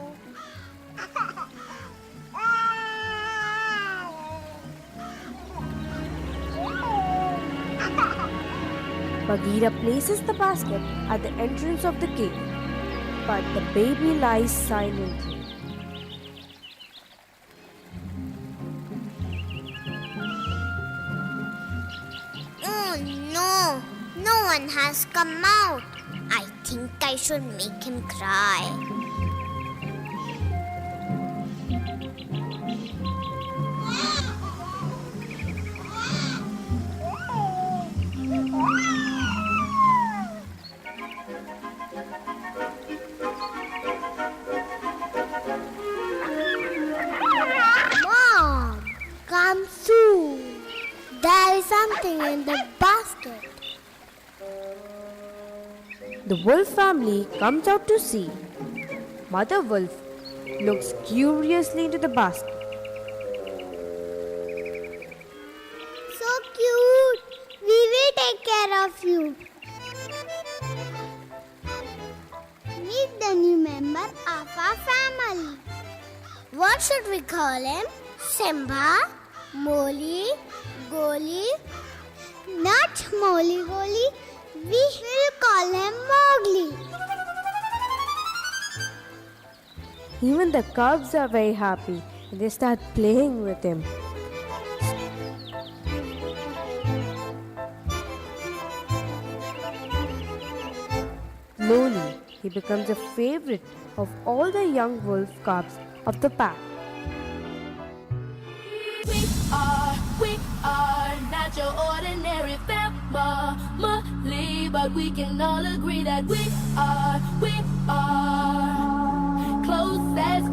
Bagheera places the basket at the entrance of the cave, but the baby lies silently. Oh no, no one has come out. I think I should make him cry. Mom, come soon. There is something in the basket. The wolf family comes out to see. Mother Wolf looks curiously into the basket. So cute. We will take care of you. Meet the new member of our family. What should we call him? Simba? Moli? Goli? Not Moli Goli. We will call him Mowgli. Even the cubs are very happy and they start playing with him. Slowly, he becomes a favorite of all the young wolf cubs of the pack. We are not your ordinary family, but we can all agree that we are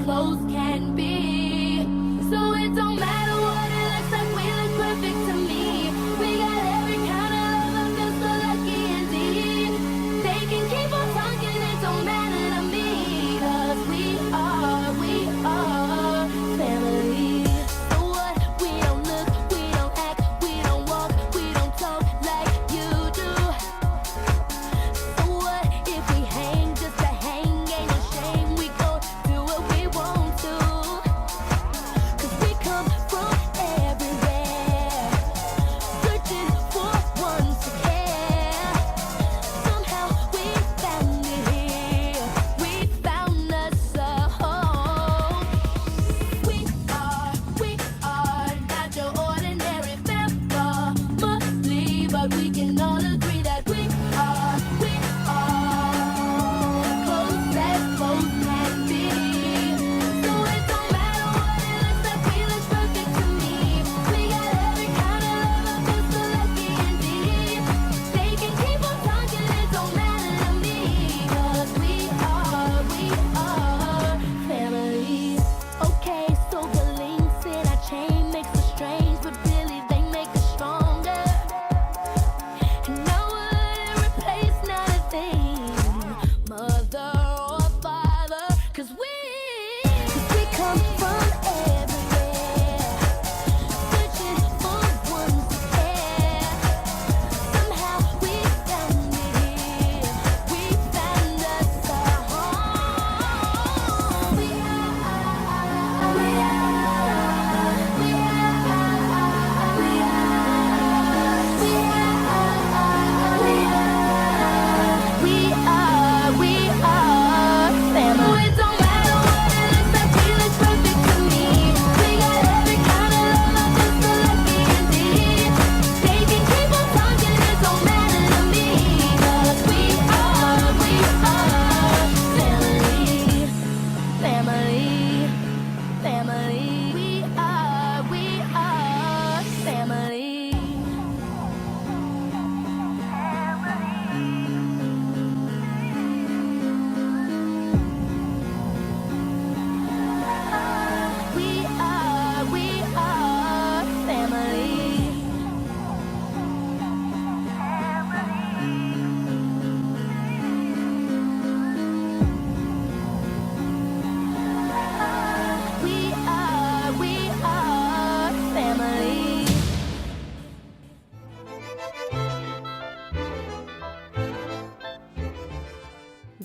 close can be. So it don't matter what it looks like, we look perfect to me. We got every kind of love, I feel so lucky indeed. They can keep on talking, it don't matter to me, 'cause we are family. So what? We don't look, we don't act, we don't walk, we don't talk like you do. So what if we hang just to hang? Ain't no shame, we go do what we want to.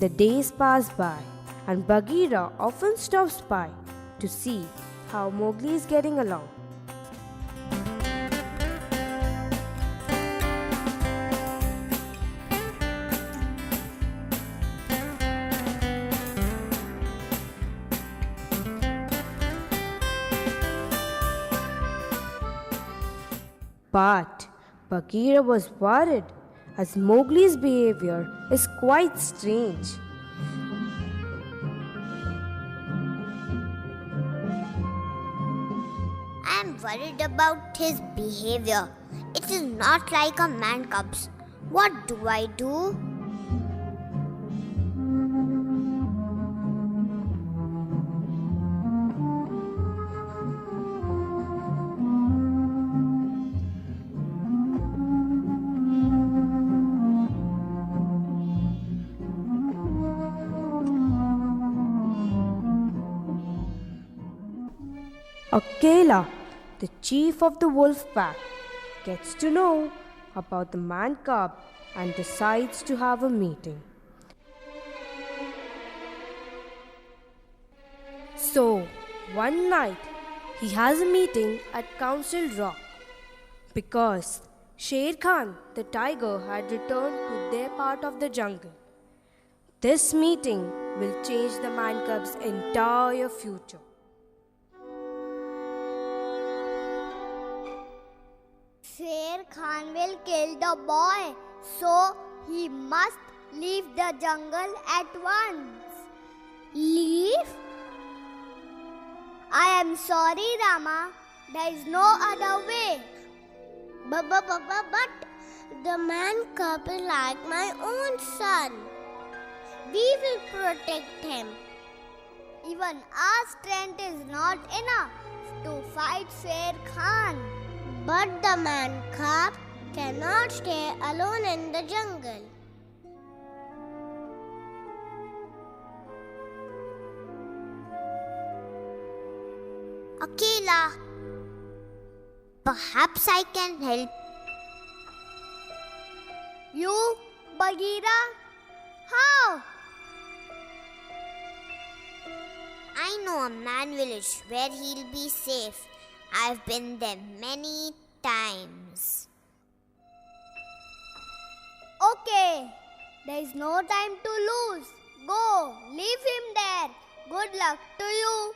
The days pass by, and Bagheera often stops by to see how Mowgli is getting along. But Bagheera was worried as Mowgli's behavior is quite strange. I'm worried about his behavior. It is not like a man cub's. What do I do? Akela, the chief of the wolf pack, gets to know about the man cub and decides to have a meeting. So, one night, he has a meeting at Council Rock because Sher Khan, the tiger, had returned to their part of the jungle. This meeting will change the man cub's entire future. Sher Khan will kill the boy, so he must leave the jungle at once. Leave? I am sorry, Rama. There is no other way. But the man cub is like my own son. We will protect him. Even our strength is not enough to fight Sher Khan. But the man cub cannot stay alone in the jungle. Akela, perhaps I can help. You, Bagheera? How? I know a man village where he'll be safe. I've been there many times. Okay, there is no time to lose. Go, leave him there. Good luck to you.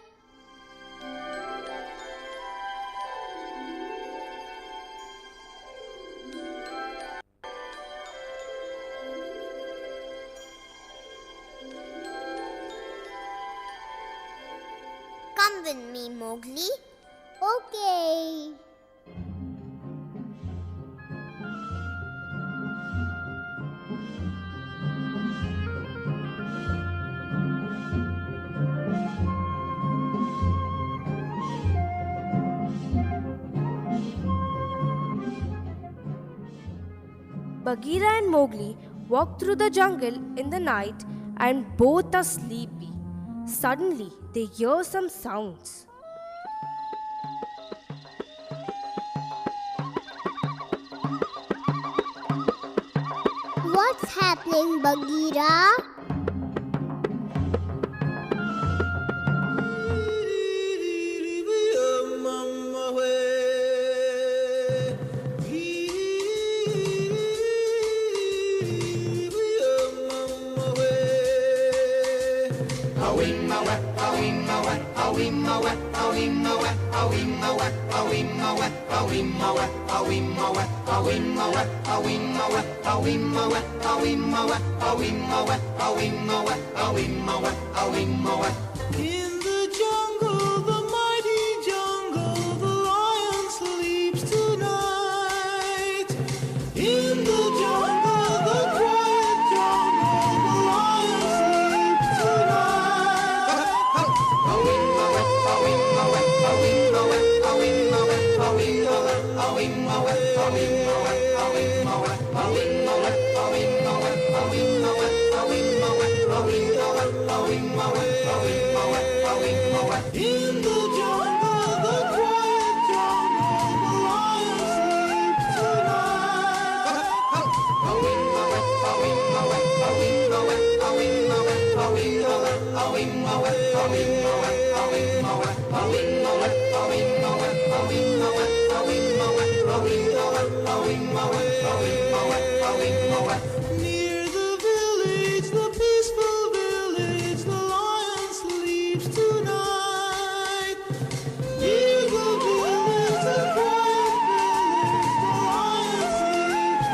Come with me, Mowgli. Okay. Bagheera and Mowgli walk through the jungle in the night and both are sleepy. Suddenly, they hear some sounds. What's happening, Bagheera? In the jungle, the mighty jungle, the lion sleeps tonight. In the jungle, the quiet jungle, the lion sleeps In the jungle, the quiet jungle, the lion sleeps tonight. Near the village, the peaceful village, the lion sleeps tonight. Near the village, the quiet village, the lion sleeps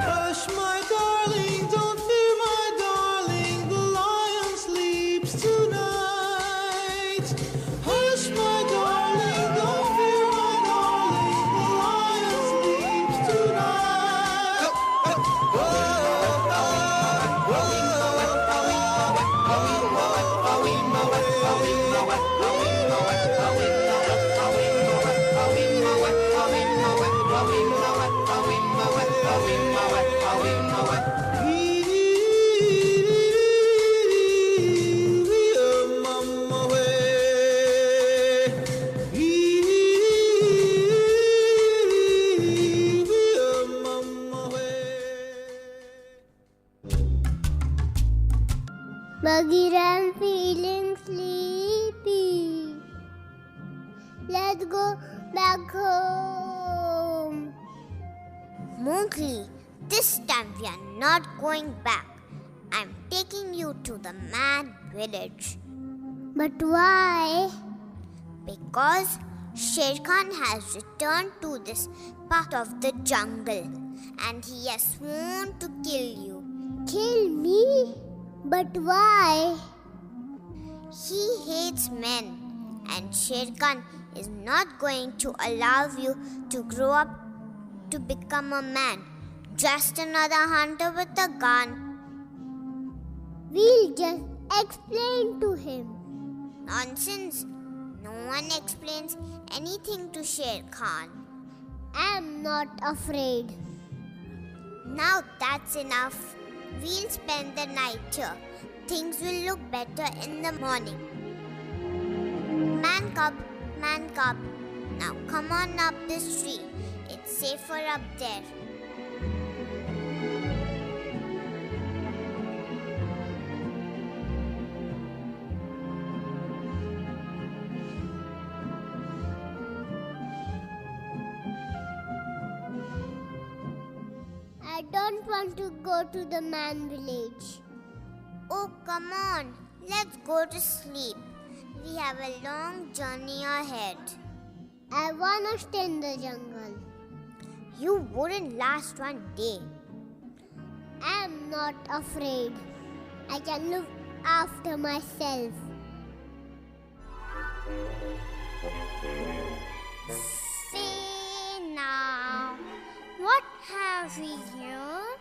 Hush, my darling, don't fear, my darling, the lion sleeps tonight. Hush, my darling, don't fear, my darling, the lion sleeps tonight. Bagheera, I'm feeling sleepy. Let's go back home. Mowgli, this time we are not going back. I'm taking you to the man village. But why? Because Sher Khan has returned to this part of the jungle and he has sworn to kill you. Kill me? But why? He hates men, and Sher Khan is not going to allow you to grow up to become a man, just another hunter with a gun. We'll just explain to him. Nonsense. No one explains anything to Sher Khan. I'm not afraid. Now that's enough. We'll spend the night here. Things will look better in the morning. Man cub, now come on up this tree. It's safer up there. I don't want to go to the man village. Oh, come on. Let's go to sleep. We have a long journey ahead. I want to stay in the jungle. You wouldn't last one day. I'm not afraid. I can look after myself. See now. What have we here?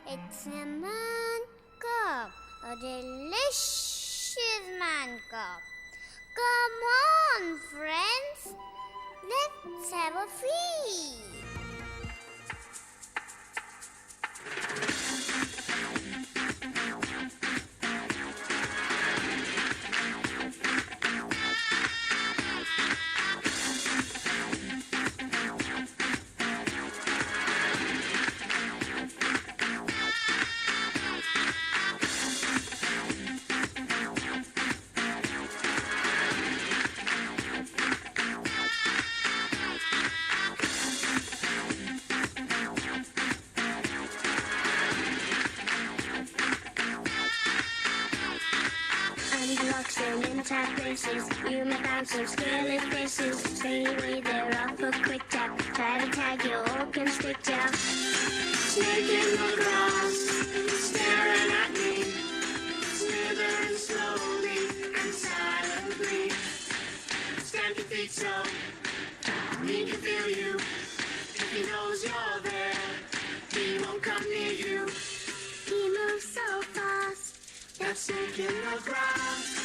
It's a man cub, a delicious man cub. Come on, friends, let's have a feast. Blocks and in tight places. You may find some scary faces. Stay away there off a quick tap. Try to tag you or can stick down. Snake in the grass, staring at me. Slithering slowly and silently. Stamp your feet so he can feel you. If he knows you're there, he won't come near you. He that snake in the grass.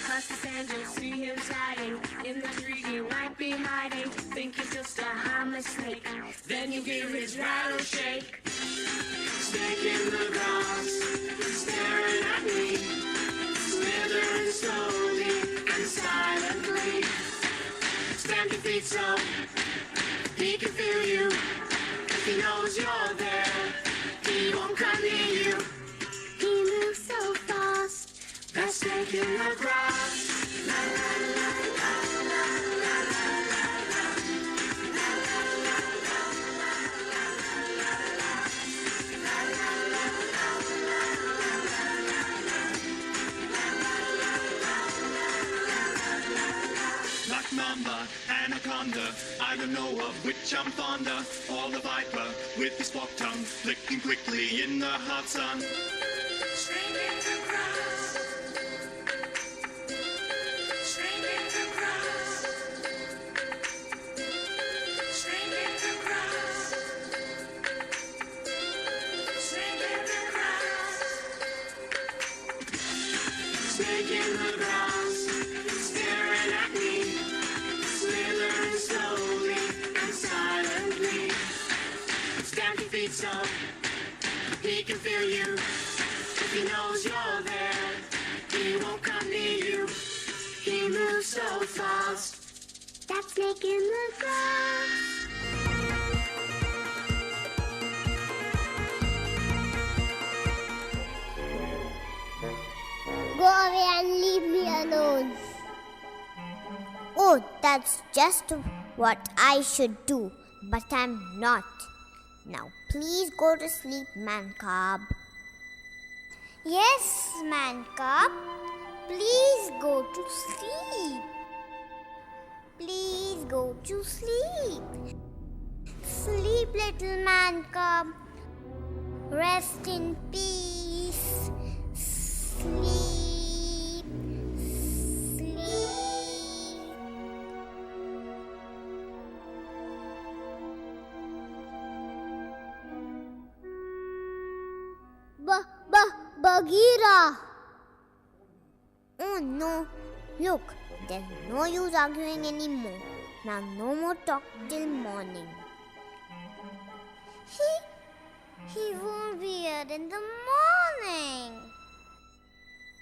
Past the sand, you'll see him sliding. In the tree he might be hiding. Think he's just a harmless snake. Then you hear his rattle shake. Snake in the grass, staring at me, slithering slowly and silently. Stamp your feet so he can feel you. If he knows you're there, he won't come near you. He moves so fast, that snake in the grass. La la la la la la la la la la la Black mamba, anaconda, I don't know of which I'm fonder. Or the viper with his forked tongue, flicking quickly in the hot sun. Snake in the grass. Snake in the grass. Snake in the grass. Snake in the grass. Snake in the grass, staring at me, slithering slowly and silently. Stamp your feet so he can feel you. If he knows you're there, he won't come near you. He moves so fast, that snake in the grass. Go away and leave me alone. Oh, that's just what I should do, but I'm not. Now, please go to sleep, Man Cub. Yes, Man Cub. Please go to sleep. Please go to sleep. Sleep, little Man Cub. Rest in peace. Sleep. Sleep. Bagheera! Oh no, look, there's no use arguing anymore. Now no more talk till morning. He won't be here in the morning.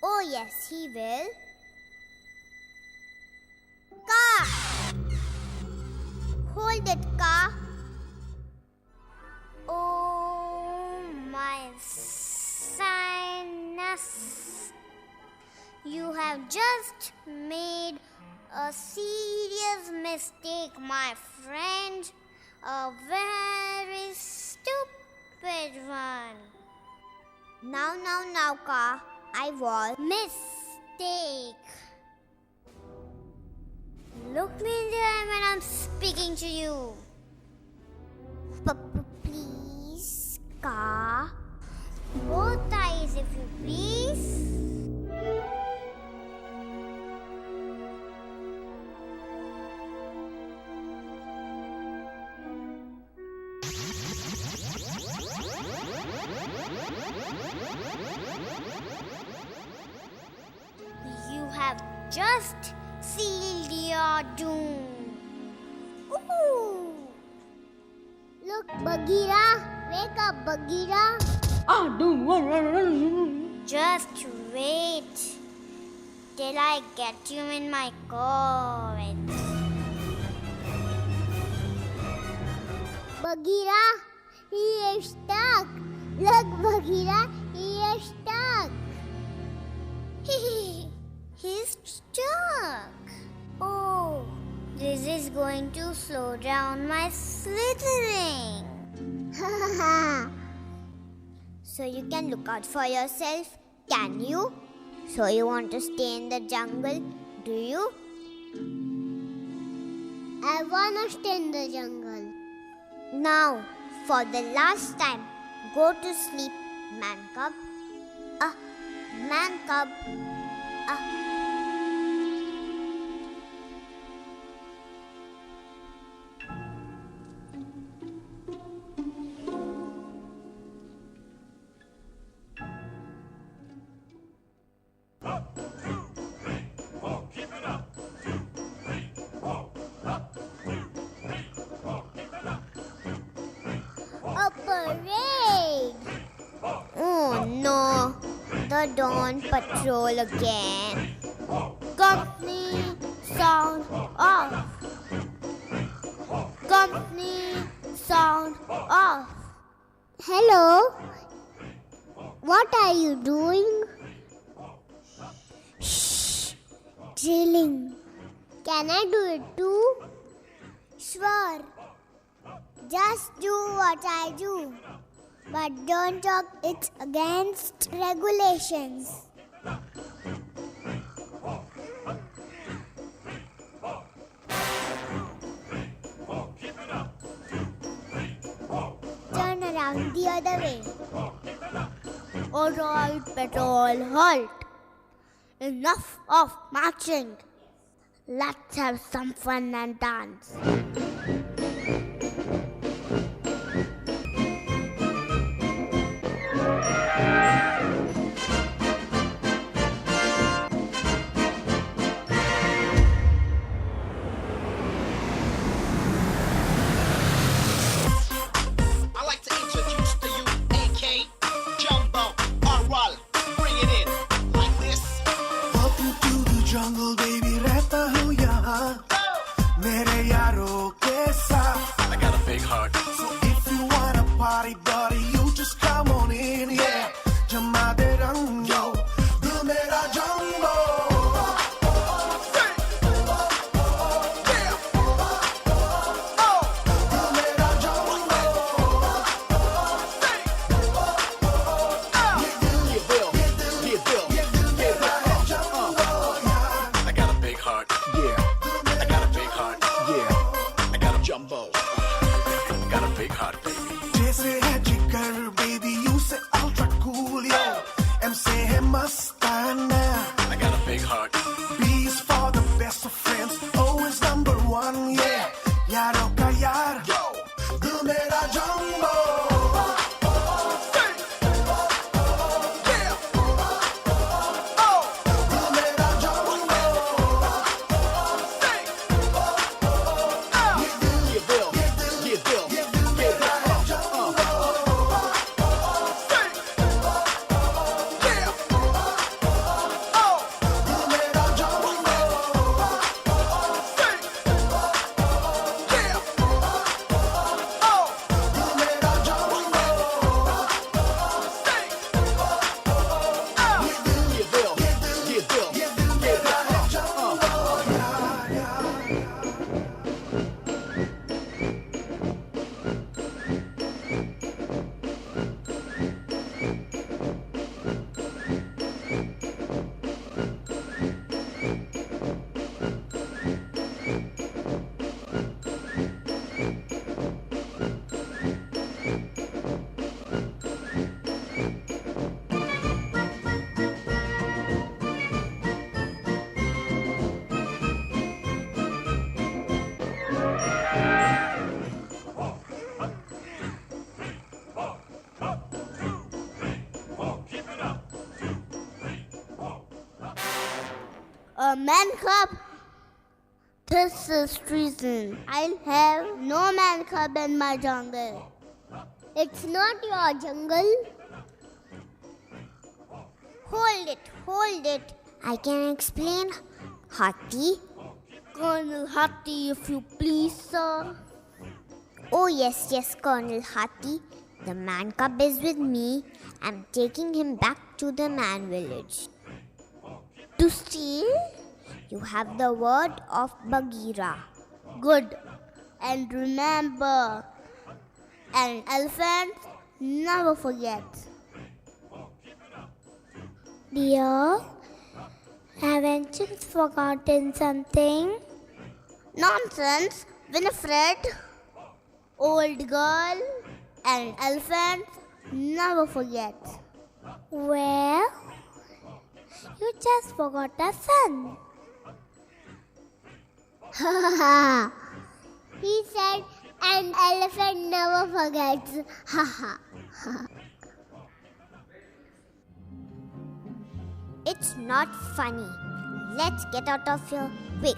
Oh yes, he will. Car! Hold it, car. Oh my sinus. You have just made a serious mistake, my friend. A very stupid one. Now, car. I was mistake. Look me in the eye when I'm speaking to you. Please, car. Both eyes, if you please. You have just sealed your doom. Ooh. Look, Bagheera. Wake up, Bagheera. Just wait till I get you in my court. Bagheera, he is stuck. Look, Bagheera, he is stuck. He's stuck. Oh, this is going to slow down my slithering. So you can look out for yourself, can you? So you want to stay in the jungle, do you? I want to stay in the jungle. Now, for the last time, go to sleep, Man Cub. Man cub. A parade! Oh no, the Dawn Patrol again. Company sound off. Company sound off. Hello? What are you doing? Shh. Drilling. Can I do it too? Sure. Just do what I do. But don't talk, it's against regulations. Turn around the other way. Alright, patrol, halt. Enough of marching. Let's have some fun and dance. I'd like to introduce to you AK, Jumbo, Arwal. Bring it in like this. Welcome to the jungle, baby. रहता हूँ यहाँ मेरे यारों के साथ. I got a big heart. So if you wanna party, buddy, you just come on in, yeah. जमा दे रंग, yo. दिल मेरा jumbo. I got a big heart, yeah. I got a big heart, yeah. I got a jumbo. I got a big heart, baby. जैसे है जिगर, baby, you say ultra cool, yo. M से है मस्ताना. I got a big heart. B is for the best of friends. O is number one, yeah. यारों का यार, yo. दिल मेरा jumbo. A man cub? This is treason. I'll have no man cub in my jungle. It's not your jungle. Hold it. I can explain. Hathi? Colonel Hathi, if you please, sir. Oh, yes, Colonel Hathi. The man cub is with me. I'm taking him back to the man village. To steal? You have the word of Bagheera. Good. And remember, an elephant never forgets. Dear, haven't you forgotten something? Nonsense, Winifred. Old girl, an elephant never forgets. Well, you just forgot the sun. He said an elephant never forgets. It's not funny. Let's get out of here quick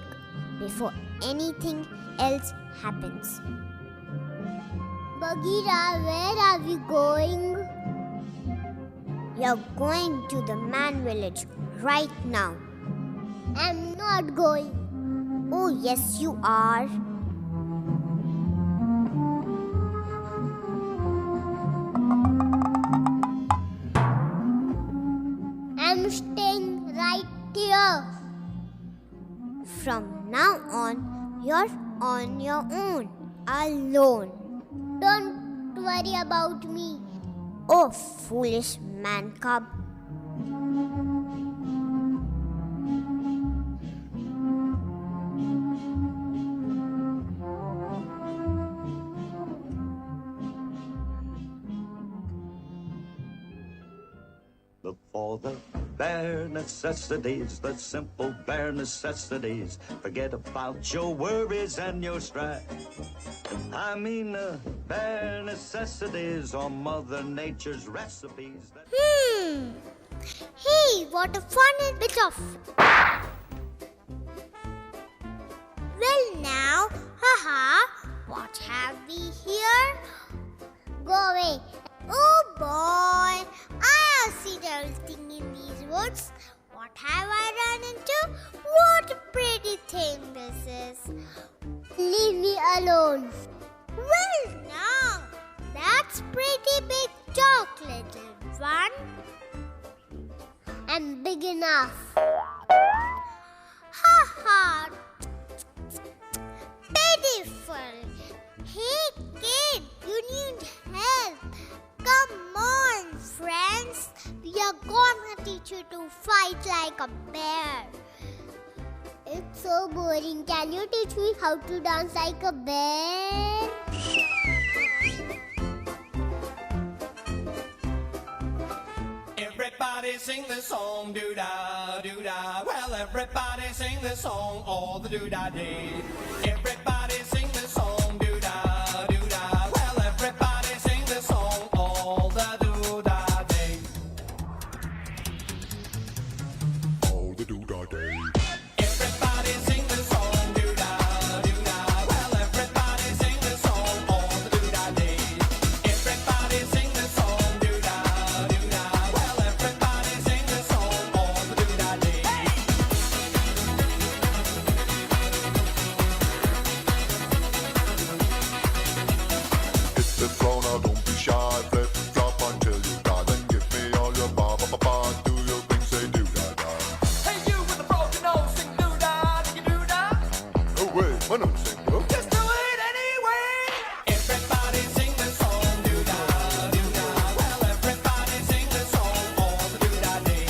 before anything else happens. Bagheera, where are we going? You're going to the man village right now. I'm not going. Oh, yes, you are. I'm staying right here. From now on, you're on your own, alone. Don't worry about me. Oh, foolish man cub. Look for the bare necessities, the simple bare necessities. Forget about your worries and your strife. I mean the bare necessities are Mother Nature's recipes. Hey, what a funny bit of. Well now, what have we here? Go away. Oh boy, I have seen everything in these woods. What have I run into? What a pretty thing this is. Leave me alone. Well now, that's pretty big talk, little one. I'm big enough. Pitiful. Hey kid, you need help. Come on, friends. We are gonna teach you to fight like a bear. It's so boring. Can you teach me how to dance like a bear? Everybody sing the song, doo-dah, doo-dah. Well, everybody sing the song all the doo-dah day. Everybody sing the song, doo-dah, doo-dah. Well, everybody sing the song all the doo-dah day. All the doo-dah day. Everybody sing the song, doo-dah, doo-dah. Well, everybody sing the song all the doo-dah day. Everybody sing the song, doo-dah, doo-dah. Well, everybody sing the song all the doo-dah day. Hit the floor now, don't be shy. Flip, flop until you die. Then give me all your ba-ba-ba-ba. Do your thing, say do-da-da. Hey, you with the broken nose, sing doo-dah, did you doo-dah? No way, I don't sing, yo. Just do it anyway. Everybody sing the song, doo-dah, doo-dah. Well, everybody sing the song all the doo-dah day.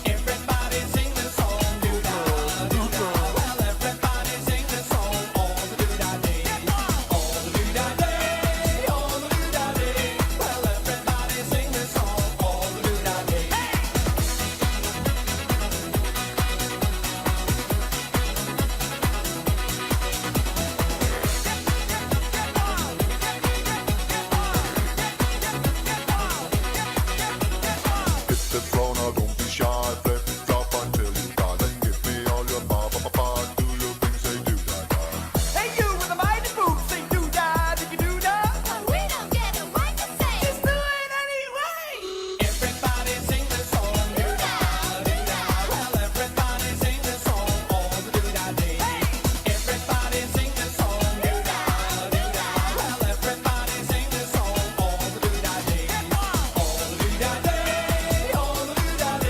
Everybody sing the song, doo-dah, doo-dah. Well, everybody sing the song all the doo-dah day. All the doo-dah day, all the doo-dah day. Well, everybody sing the song all the doo-dah day. Hit the floor now, don't be shy. Flip, flop until you die. Then give me all your ba-ba-ba-ba. Do your thing, say do-da-da. Hey, you with the mighty boots, sing doo-dah, did you doo-dah? We don't get a word to say. Just do it anyway. Everybody sing the song, doo-dah, doo-dah. Well, everybody sing the song all the doo-dah day. Everybody sing the song, doo-dah, doo-dah. Well, everybody sing the song all the doo-dah day. All the doo-dah day, all the doo-dah day.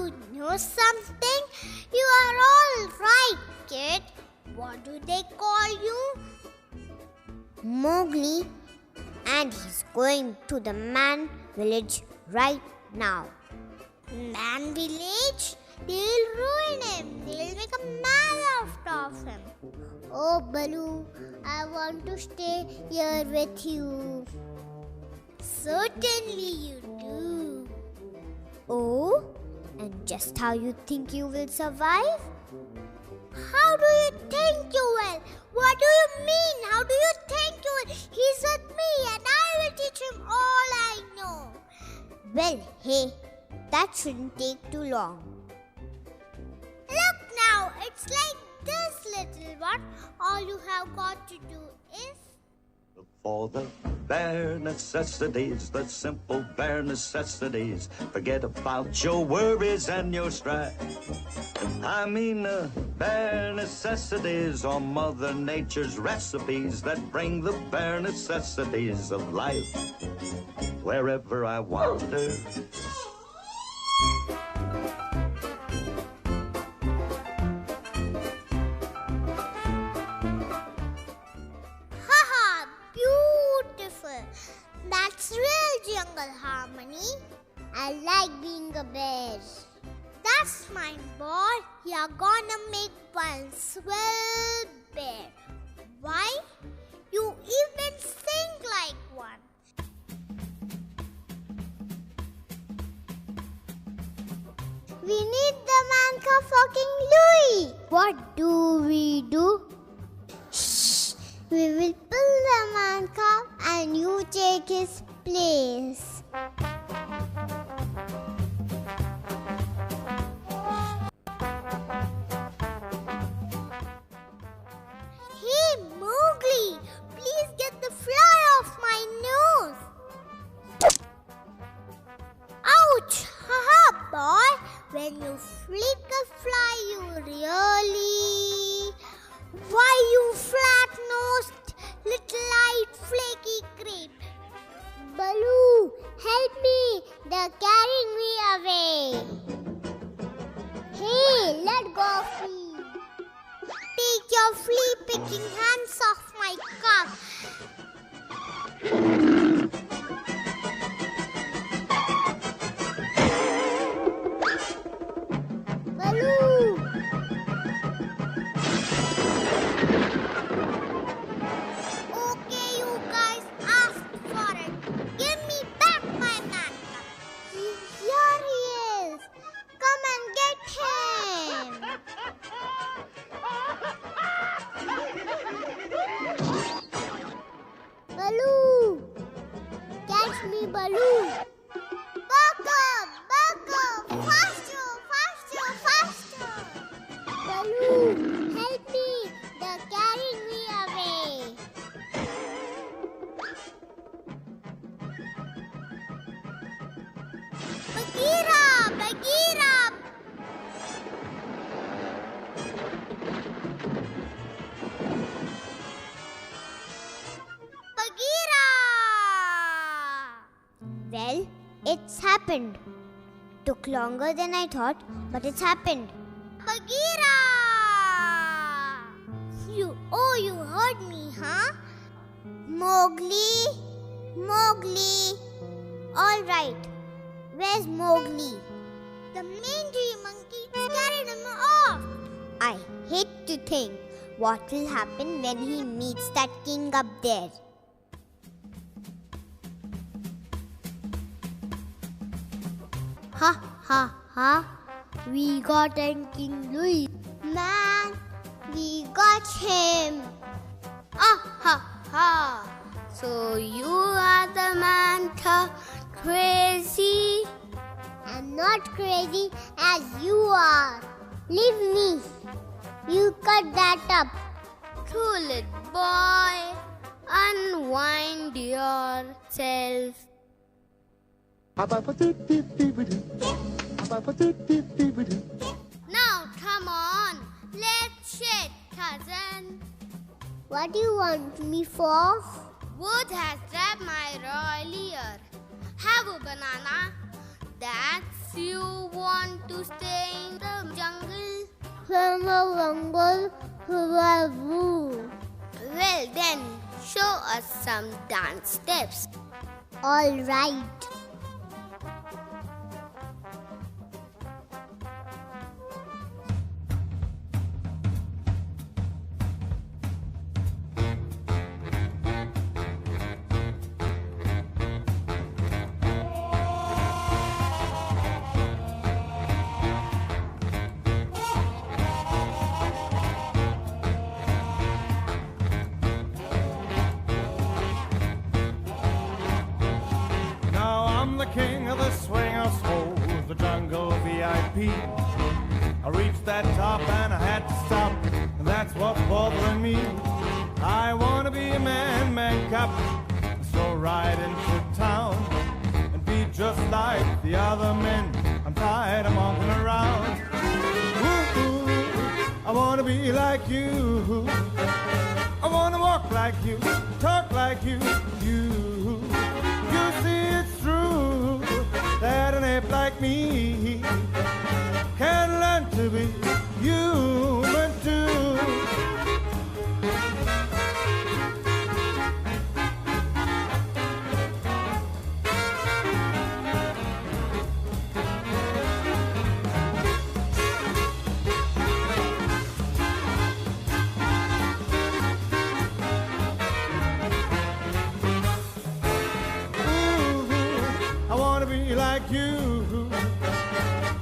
you know something? You are all right, kid. What do they call you? Mowgli. And he's going to the man village right now. Man village? They'll ruin him. They'll make a man out of him. Oh, Baloo, I want to stay here with you. Certainly you do. Oh, and just how you think you will survive? How do you think you will? What do you mean? How do you think you will? He's with me and I will teach him all I know. Well, hey, that shouldn't take too long. Look now, it's like this, little one. All you have got to do is... For the bare necessities, the simple bare necessities. Forget about your worries and your strife. I mean, bare necessities are Mother Nature's recipes that bring the bare necessities of life. Wherever I wander. That's real jungle harmony. I like being a bear. That's mine, boy. You're gonna make one swell bear. Why? You even sing like one. We need the manka fucking Louis. What do we do? Shh. We will pull the manka and you take his place. Hey, Mowgli, please get the fly off my nose. Ouch! Haha, boy. When you flick a fly, you really... Why, you flat-nosed, little-eyed, flaky creep. Baloo, help me. They're carrying me away. Hey, let go of me. Take your flea-picking hands off my cuff. Baloo! Okay, you guys asked for it. Give me back my manka. Here he is. Come and get him. Baloo! Catch me, Baloo! Buck up! Faster, faster, faster! Baloo, help me! They're carrying me away. Bagheera! Bagheera! Bagheera! Well, it's happened. Took longer than I thought, but it's happened. Bagheera! You heard me, huh? Mowgli? Mowgli? All right. Where's Mowgli? The mangy monkey carried him off. I hate to think what will happen when he meets that king up there. Ha ha ha. We got King Louis. Man, we got him. Ah ha ha. So you are the manta crazy? I'm not crazy as you are. Leave me. You cut that up. Cool it, boy. Unwind yourself. Now, come on. Let's shit, cousin. What do you want me for? Wood has grabbed my royal ear. Have a banana. That's you want to stay in the jungle? From the jungle, well then, show us some dance steps. All right. Now I'm the king of the swingers, ho, the jungle VIP. I reached that top and I had to stop, and that's what's bothering me. I wanna be a man cub, so ride into town and be just like the other men. I'm tired of monkeying around. Ooh, I wanna be like you. I wanna walk like you, talk like you. You see it's true that an ape like me can learn to be human too. I wanna be like you.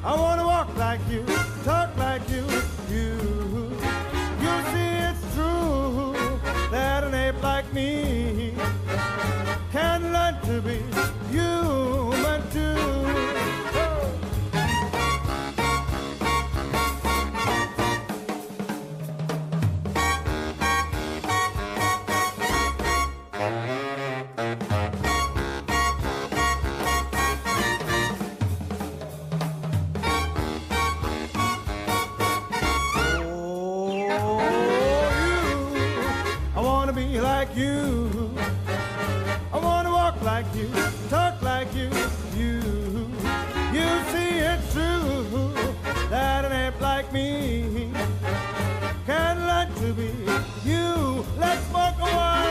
I wanna walk like you, talk like you. You see it's true that an ape like me can learn to be human too. I wanna be like you. I wanna walk like you, talk like you. You see it's true that an ape like me can learn to be you. Let's walk a while.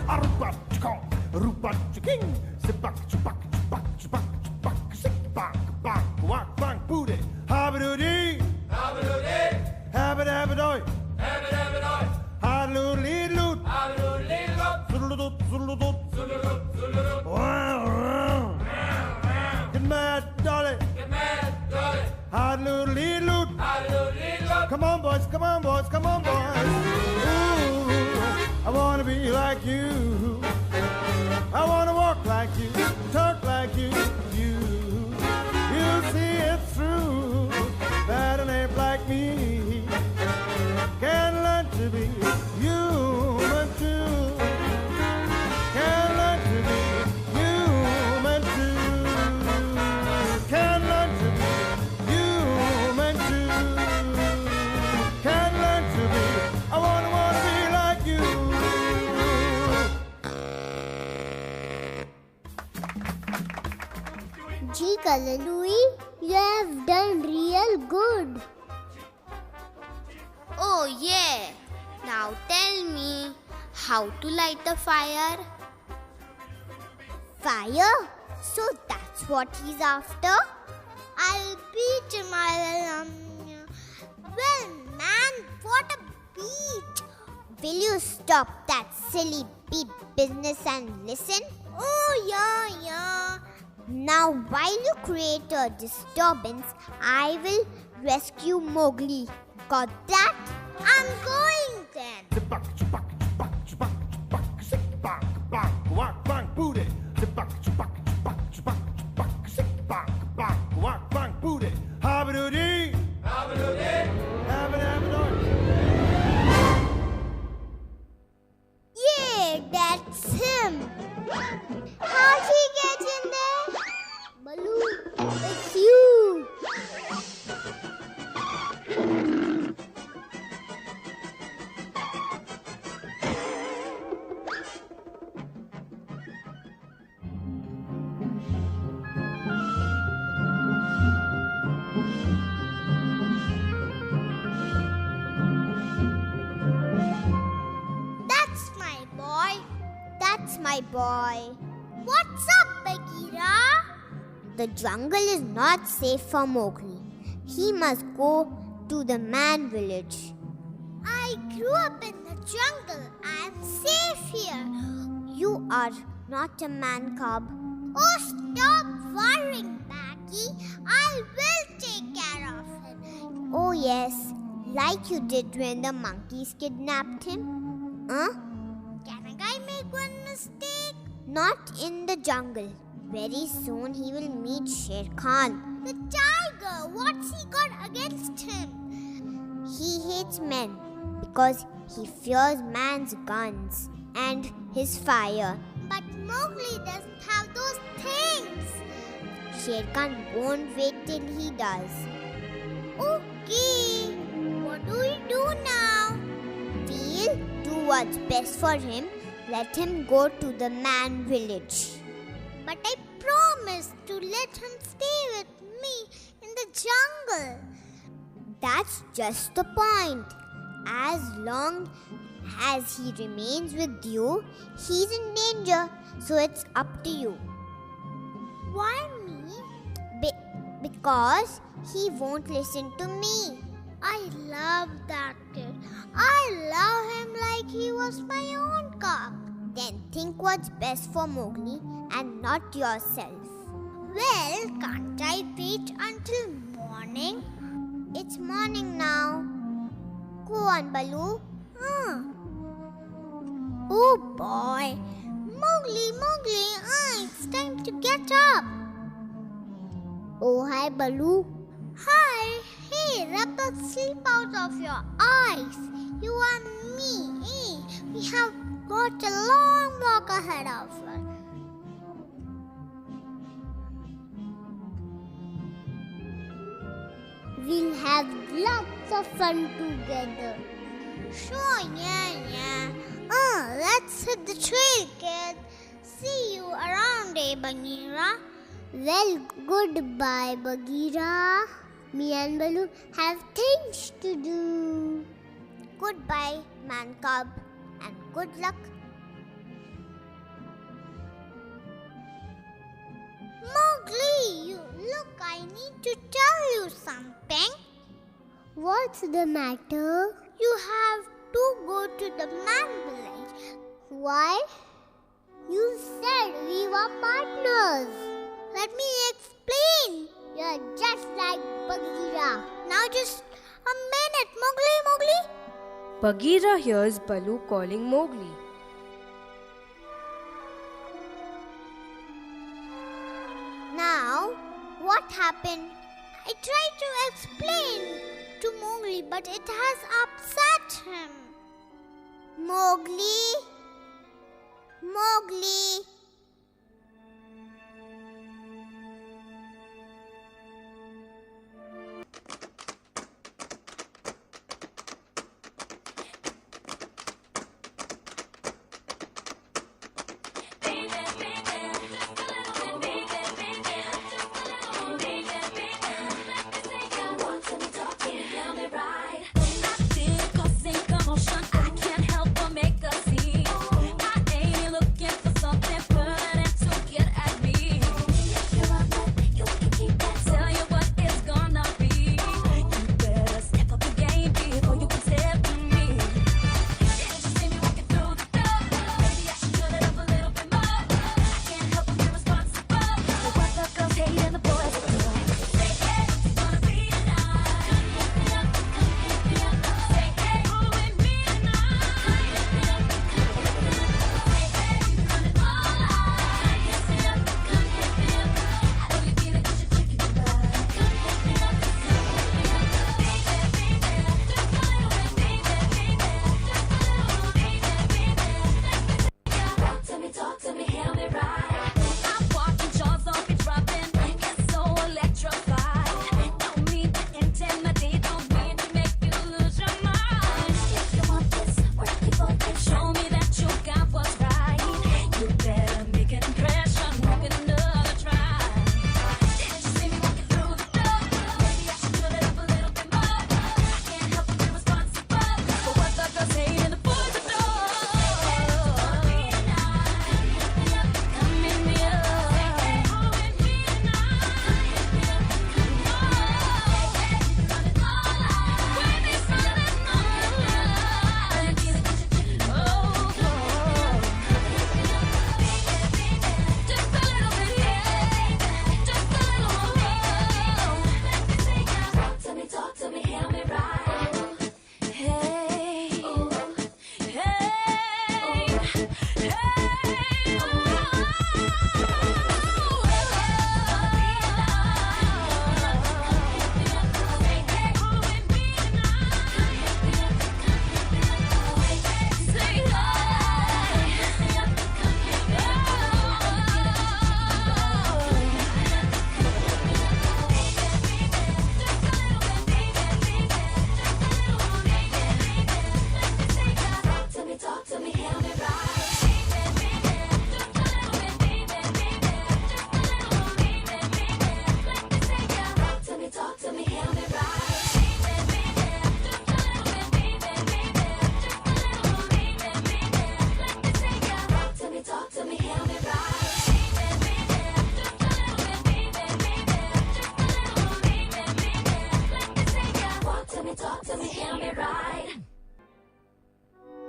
Aruba chikong, aruba chiking, sibak chibak chibak chibak chibak, sibak bak wak bang booty, habadoo-dee, habadoo-dee, habad-habad-oy, habad-habad-oy, halloo-lee-loot, halloo-lee-loot, zoodle-doot, zoodle-doot, zoodle-doot, zoodle-doot, wow, get mad, dolly, get mad, dolly, halloo-lee-loot, halloo-lee-loot. Come on, boys, come on, boys, come on, boys. Ooh, I wanna be like you. I wanna walk like you, talk like you. You see it's true that an ape like me can learn to be human too. Can learn to be human too. Can learn to be human too. Can learn to be. I wanna be like you. Gee, Kalalui, you have done real good. Oh, yeah. Now tell me how to light the fire. Fire? So that's what he's after? I'll beat him. Well, man, what a beat. Will you stop that silly beat business and listen? Oh, yeah. Now, while you create a disturbance, I will rescue Mowgli. Got that? I'm going then. Zibak chibak chibak chibak chibak, sibak bak wak bang booty. Zibak chibak chibak chibak chibak, sibak bak wak bang booty. Habadoo-dee, habadoo-dee, habad-habad-oy. Yeah, that's him. How'd he get in there? Baloo, it's you. my boy. What's up, Bagheera? The jungle is not safe for Mowgli. He must go to the man village. I grew up in the jungle. I am safe here. You are not a man cub. Oh, stop worrying, Baggy. I will take care of him. Oh, yes, like you did when the monkeys kidnapped him. Huh? Can I make one mistake? Not in the jungle. Very soon he will meet Sher Khan. The tiger, what's he got against him? He hates men because he fears man's guns and his fire. But Mowgli doesn't have those things. Sher Khan won't wait till he does. Okay, what do we do now? We'll do what's best for him. Let him go to the man village. But I promised to let him stay with me in the jungle. That's just the point. As long as he remains with you, he's in danger. So it's up to you. Why me? Because he won't listen to me. I love that kid. I love him like he was my own cub. Then think what's best for Mowgli and not yourself. Well, can't I wait until morning? It's morning now. Go on, Baloo. Oh boy. Mowgli, it's time to get up. Oh, hi, Baloo. Hi. Hey, rub the sleep out of your eyes. You and me, we have got a long walk ahead of us. We'll have lots of fun together. Sure, yeah. Let's hit the trail, kid. See you around, Bagheera. Well, goodbye, Bagheera. Me and Baloo have things to do. Goodbye, man cub, and good luck. Mowgli, look, I need to tell you something. What's the matter? You have to go to the man village. Why? You said we were partners. Let me explain. You're just like Bagheera. Now just a minute, Mowgli. Bagheera hears Baloo calling Mowgli. Now, what happened? I tried to explain to Mowgli, but it has upset him. Mowgli. I can't help but make a scene. I ain't looking for something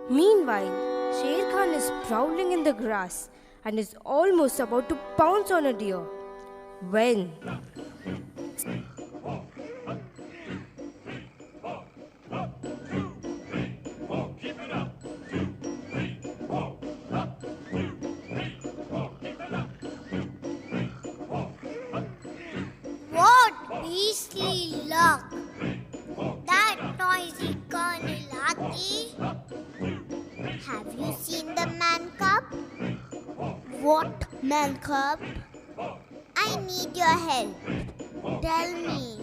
Meanwhile, Sher Khan is prowling in the grass and is almost about to pounce on a deer. When What beastly luck! That noisy Colonel Lucky. Have you seen the man cub? What man cub? I need your help. Tell me.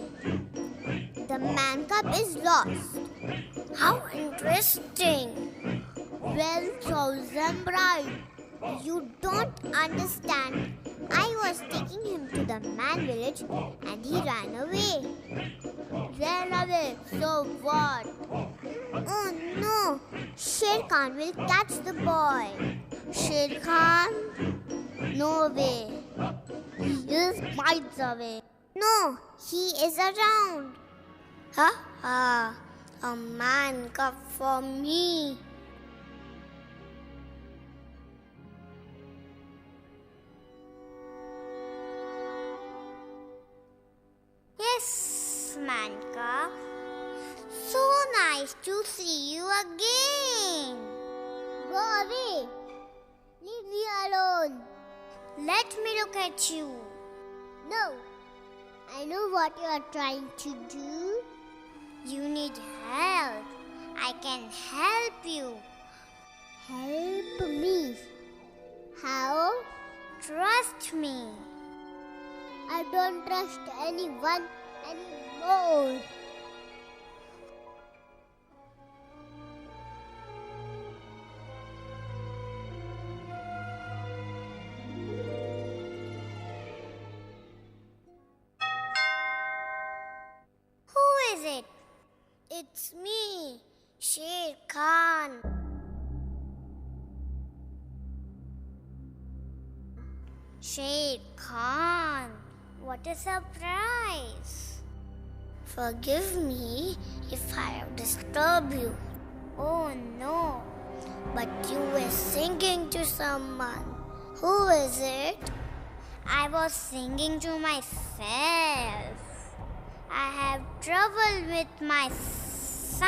The man cub is lost. How interesting. Well chosen bride. You don't understand. I was taking him to the man village and he ran away. Ran away, so what? Oh no! Sher Khan will catch the boy. Sher Khan? No way. He just bites away. No, he is around. A man cub for me. Yes, man cub. So nice to see you again. Go away. Leave me alone. Let me look at you. No. I know what you are trying to do. You need help. I can help you. Help me. How? Trust me. I don't trust anyone anymore. Who is it? It's me, Sher Khan. Sher Khan, what a surprise! Forgive me if I have disturbed you. Oh no, but you were singing to someone. Who is it? I was singing to myself. I have trouble with my sinus.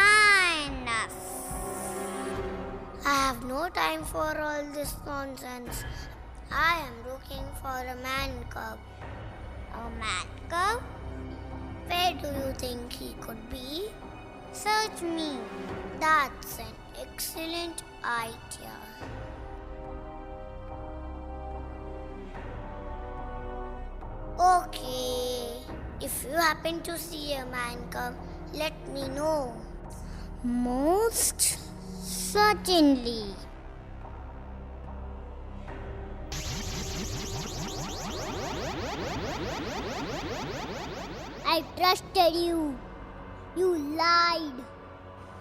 I have no time for all this nonsense. I am looking for a man cub. A man cub? Where do you think he could be? Search me. That's an excellent idea. Okay. If you happen to see a man cub, let me know. Most certainly. I trusted you. You lied.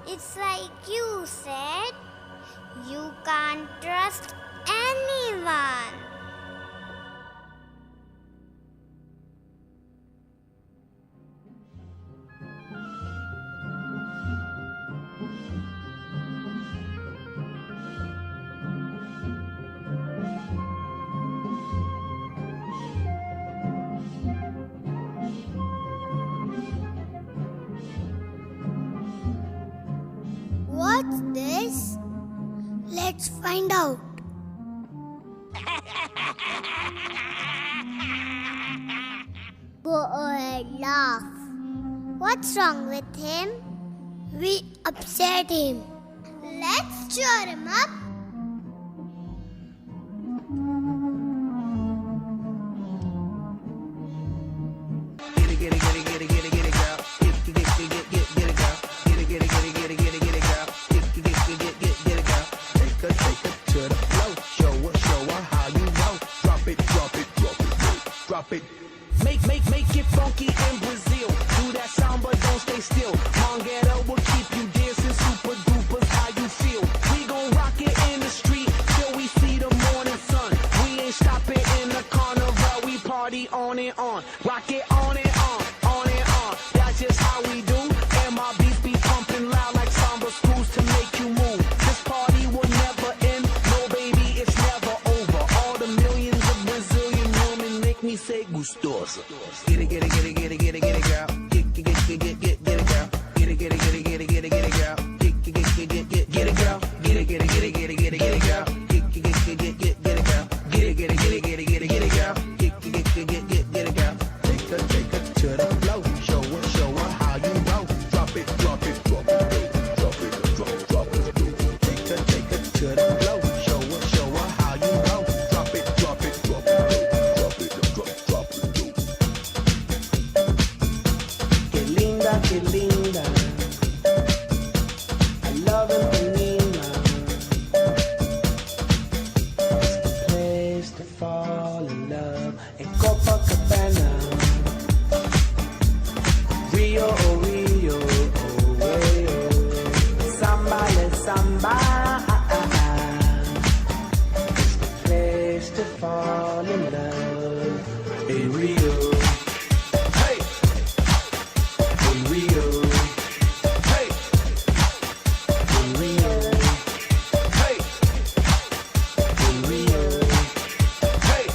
It's like you said, you can't trust anyone. What's this? Let's find out. Go ahead, laugh. What's wrong with him? We upset him. Let's cheer him up. Make it funky in Brazil. Do that samba, don't stay still. Mangueira will keep you dancing. Super duper, how you feel? We gon' rock it qué linda. I love Ipanema. It's the place to fall in love. In Copacabana, Rio, oh Rio, oh Rio. Samba, let's samba. It's the place to fall in love. In Rio. Hey! In Rio. Hey! In Rio. Hey! In Rio. Hey!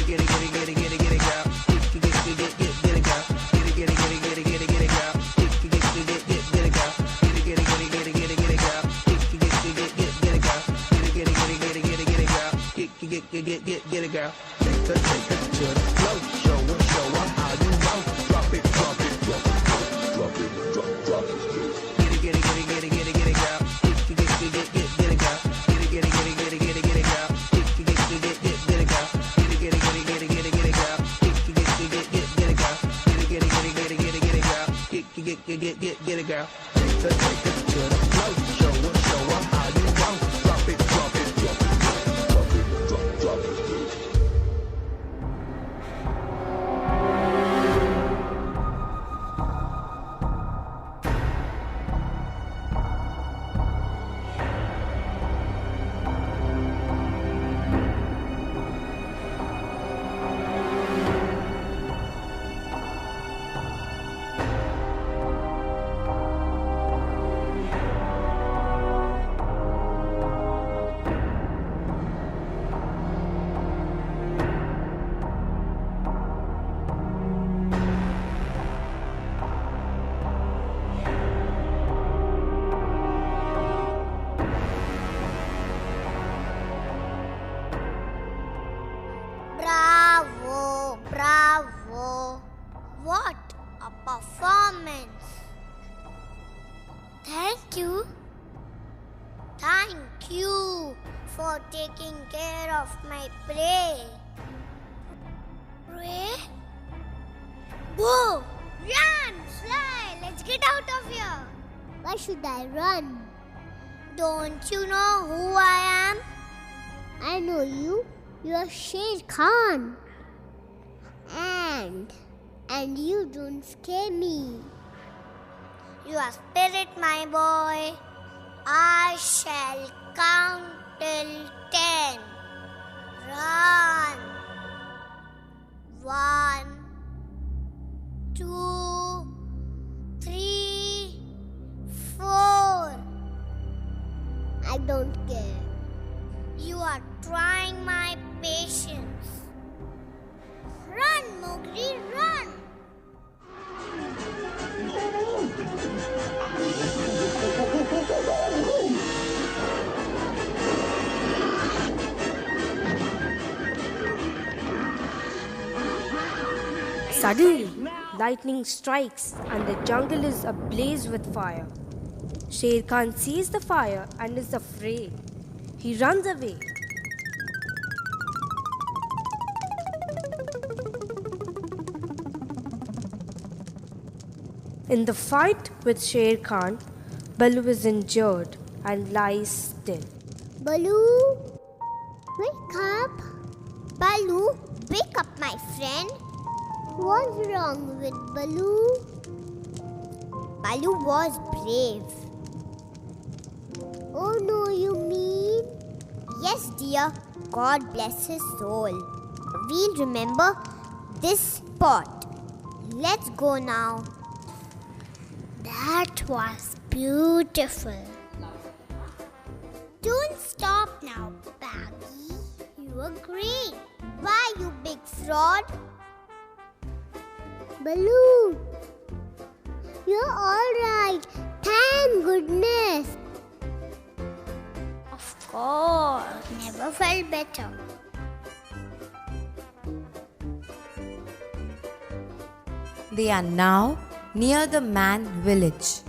Get it, girl. Get it, girl. Get it, girl. Get it, girl. Get it, girl. Get it, girl. Get it, girl. Get it, girl. Get it, girl. Take her to the floor. Show her how you want. Drop it, drop it, drop it, drop it, drop it. Get it, girl. Get it, girl. Get it, girl. Get it, girl. Get it, girl. Get it, girl. Get it, girl. Get it, girl. Get it, girl. Get it, girl. Get it, girl. Take her to the floor. Show her how you want. Drop it, drop it, drop it, drop it, drop it. Bravo, bravo. What a performance. Thank you. Thank you for taking care of my prey. Prey? Go! Run! Fly! Let's get out of here. Why should I run? Don't you know who I am? I know you. You are Sher Khan. And you don't scare me. You are spirit, my boy. I shall count till 10. Run. 1, 2, 3, 4. I don't care. You are trying my patience. Run, Mowgli, run! Suddenly, lightning strikes and the jungle is ablaze with fire. Sher Khan sees the fire and is afraid. He runs away. In the fight with Sher Khan, Baloo is injured and lies still. Baloo, wake up. Baloo, wake up, my friend. What's wrong with Baloo? Baloo was brave. Oh no, you mean? Yes, dear. God bless his soul. We'll remember this spot. Let's go now. That was beautiful. Don't stop now, Baggy. You were great. Why, you big fraud? Baloo, you're all right. Thank goodness. Of course. Never felt better. They are now near the Man village.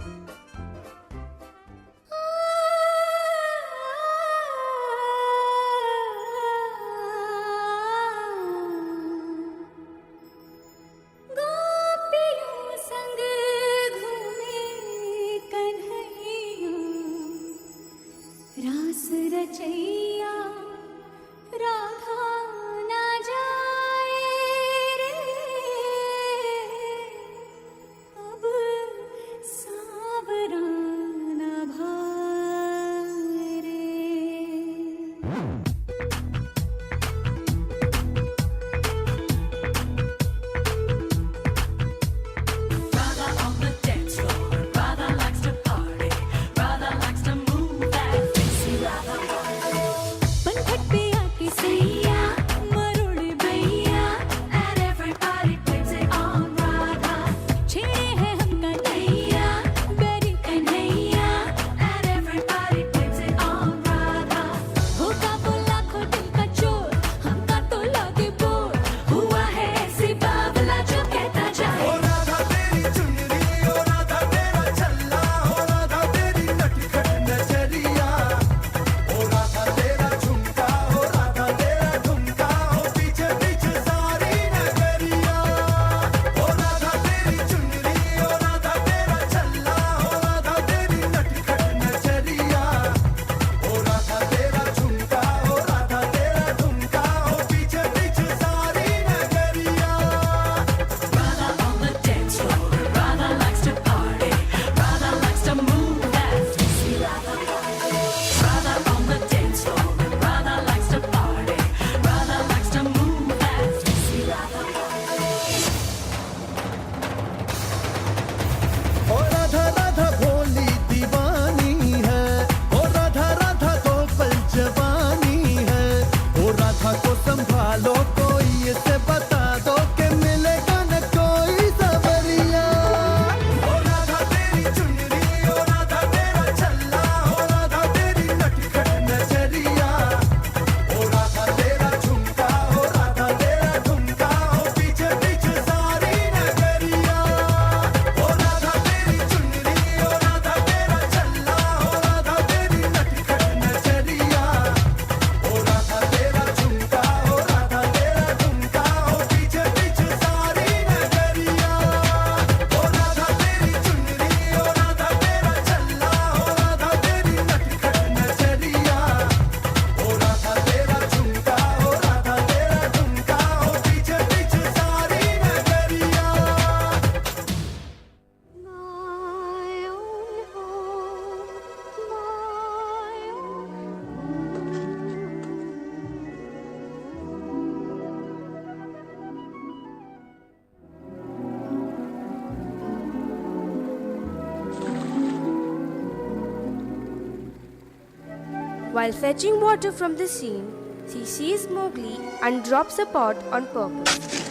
While fetching water from the stream, she sees Mowgli and drops a pot on purpose.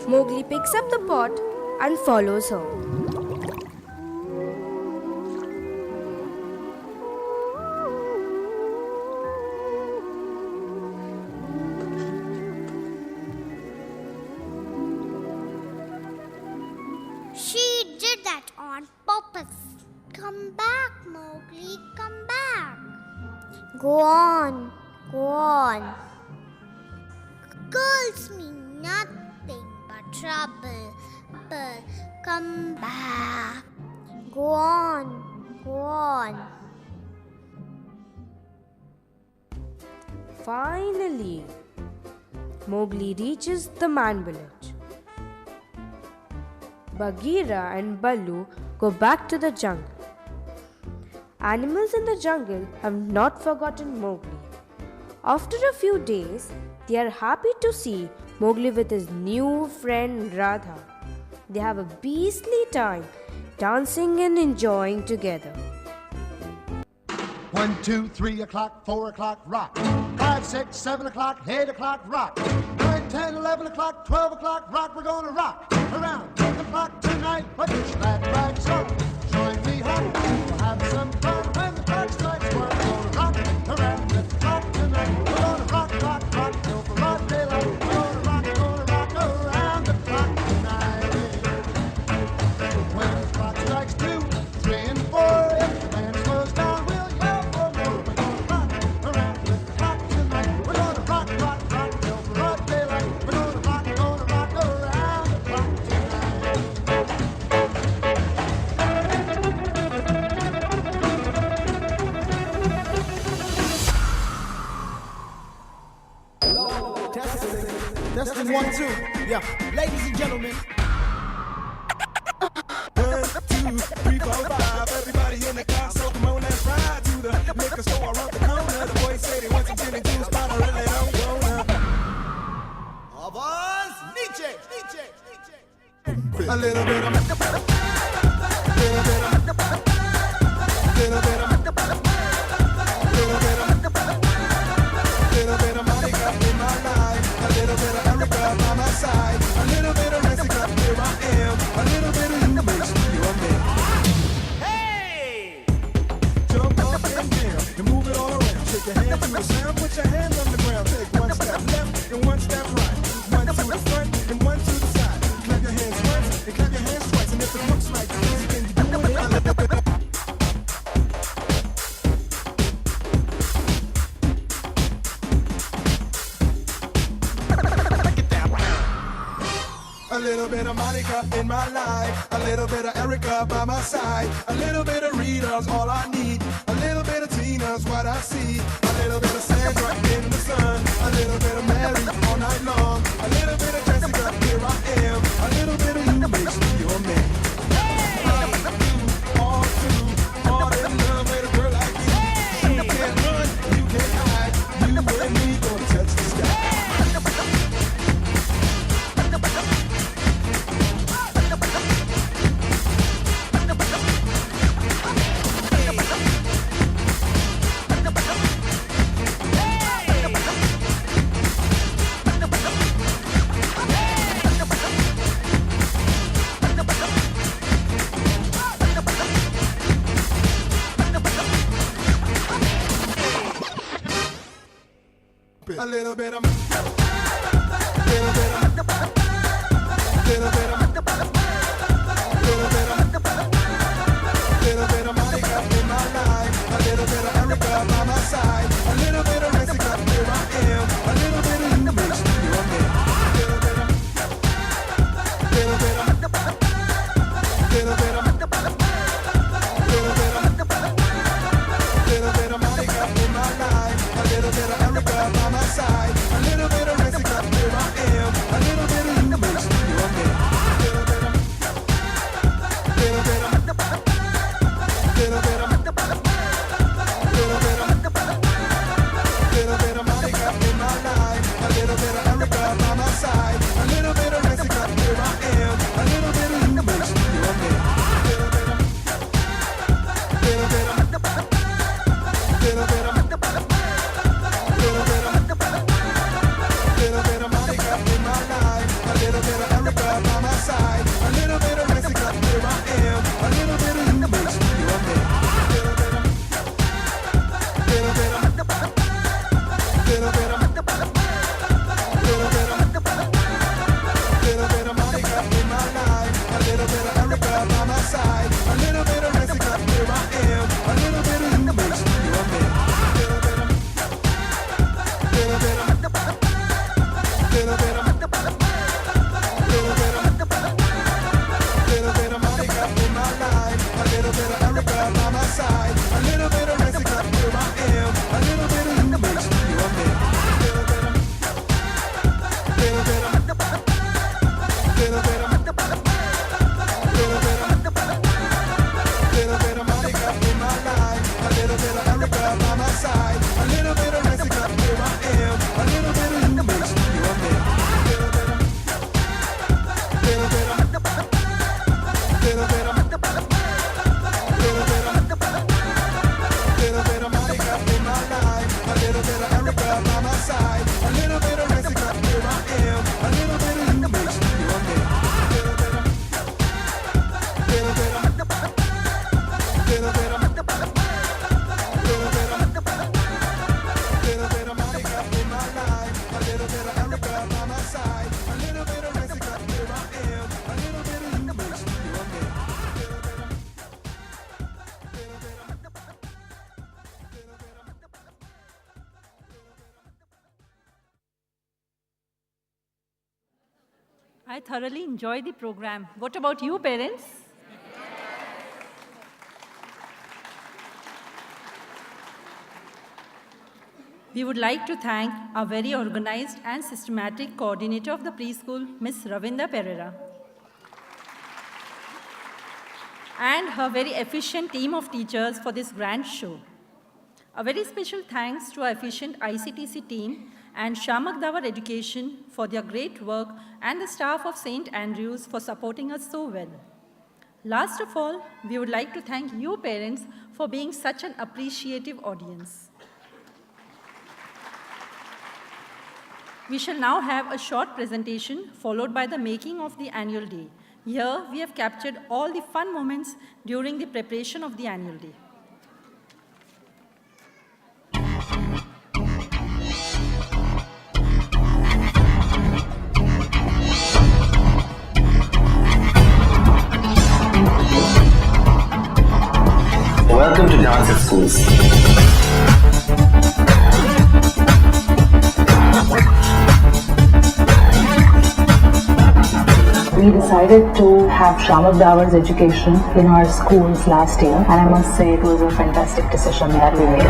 Mowgli picks up the pot and follows her. She did that on purpose. Come back, Mowgli, come back. Go on, go on. Girls mean nothing but trouble. But come back. Go on, go on. Finally, Mowgli reaches the man village. Bagheera and Baloo go back to the jungle. Animals in the jungle have not forgotten Mowgli. After a few days, they are happy to see Mowgli with his new friend Radha. They have a beastly time, dancing and enjoying together. 1, 2, 3 o'clock, 4 o'clock, rock. 5, 6, 7 o'clock, 8 o'clock, rock. 9, 10, 11 o'clock, 12 o'clock, rock. We're gonna rock around the clock tonight. Put that right song. Join me, honey. We'll have some fun when the clock strikes 1. We're gonna rock around the clock tonight. We're gonna rock, rock, rock till the broad daylight. We're gonna rock around the clock tonight. When the clock strikes 2, 3, and 4, if the band slows down, we'll yell for more. We're gonna rock around the clock tonight. We're gonna rock, rock, rock till the broad daylight. We're gonna rock around the clock Testing 1, 2. Yeah, ladies and gentlemen. 1, 2, 3, 4, 5. Everybody in the car, so come on, let's ride to the liquor store around the corner. The boys say they want some gin and juice, but I really don't go now. Of us, Nietzsche. A little bit of, little bit of Monica in my life, a little bit of Erica by my side, a little bit of Jessica, here I am, a little bit of you makes me your man. Hey! Jump up and down and move it all around. Shake your hand to the sound, put your hands on the ground. Take 1 step left and 1 step right. 1 to the front and 1 to the side. Clap your hands once and clap your hands twice. And if it looks like this, then you do it a little bit. A little bit of Monica in my life, a little bit of Erica by my side, a little bit of Rita's all I need, a little bit of Tina's what I see, a little bit of Sandra in the sun, a little bit of Mary all night long, a little bit of Jessica, here I am, a little bit of you makes me your man. All in love with a girl like you. You can't run, you can't hide, you and me gonna touch the sky. A little bit of, little bit of, little bit of, little bit of Monica in my life, a little bit of Erica by my side, a little bit of Jessica, here I am, a little bit of you makes me your man. Little bit of, little bit of, little bit of, little bit of Monica in my life, a little bit of Erica by my side, a little I thoroughly enjoyed the program. What about you, parents? We would like to thank our very organized and systematic coordinator of the preschool, Ms. Ravinda Pereira, and her very efficient team of teachers for this grand show. A very special thanks to our efficient ICTC team and Shamak Dawar Education for their great work and the staff of St. Andrews for supporting us so well. Last of all, we would like to thank you parents for being such an appreciative audience. We shall now have a short presentation followed by the making of the annual day. Here, we have captured all the fun moments during the preparation of the annual day. Welcome to Dance at Schools. We decided to have Shamak Dawar's education in our schools last year, and I must say it was a fantastic decision that we made.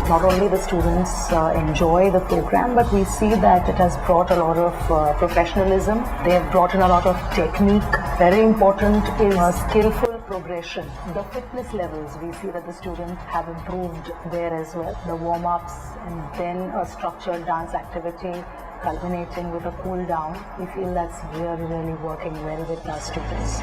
Not only the students enjoy the program, but we see that it has brought a lot of professionalism. They have brought in a lot of technique. Very important is skillful progression. The fitness levels, we see that the students have improved there as well. The warm-ups and then a structured dance activity culminating with a cool down. We feel that's really, really working well with our students.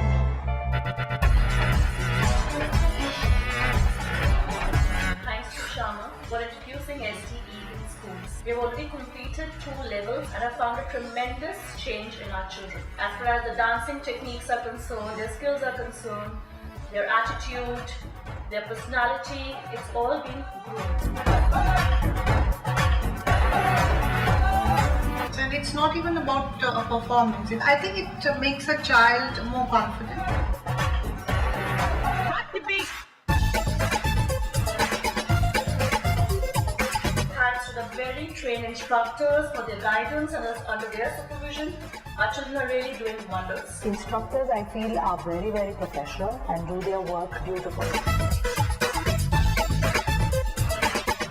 Thanks to Shama for introducing SDE in schools. We have already completed 2 levels and have found a tremendous change in our children. As far as the dancing techniques are concerned, their skills are concerned, their attitude, their personality, it's all been groomed. And it's not even about a performance. I think it makes a child more confident. Thanks to the very trained instructors for their guidance and under their supervision, our children are really doing wonders. Instructors, I feel, are very, very professional and do their work beautifully.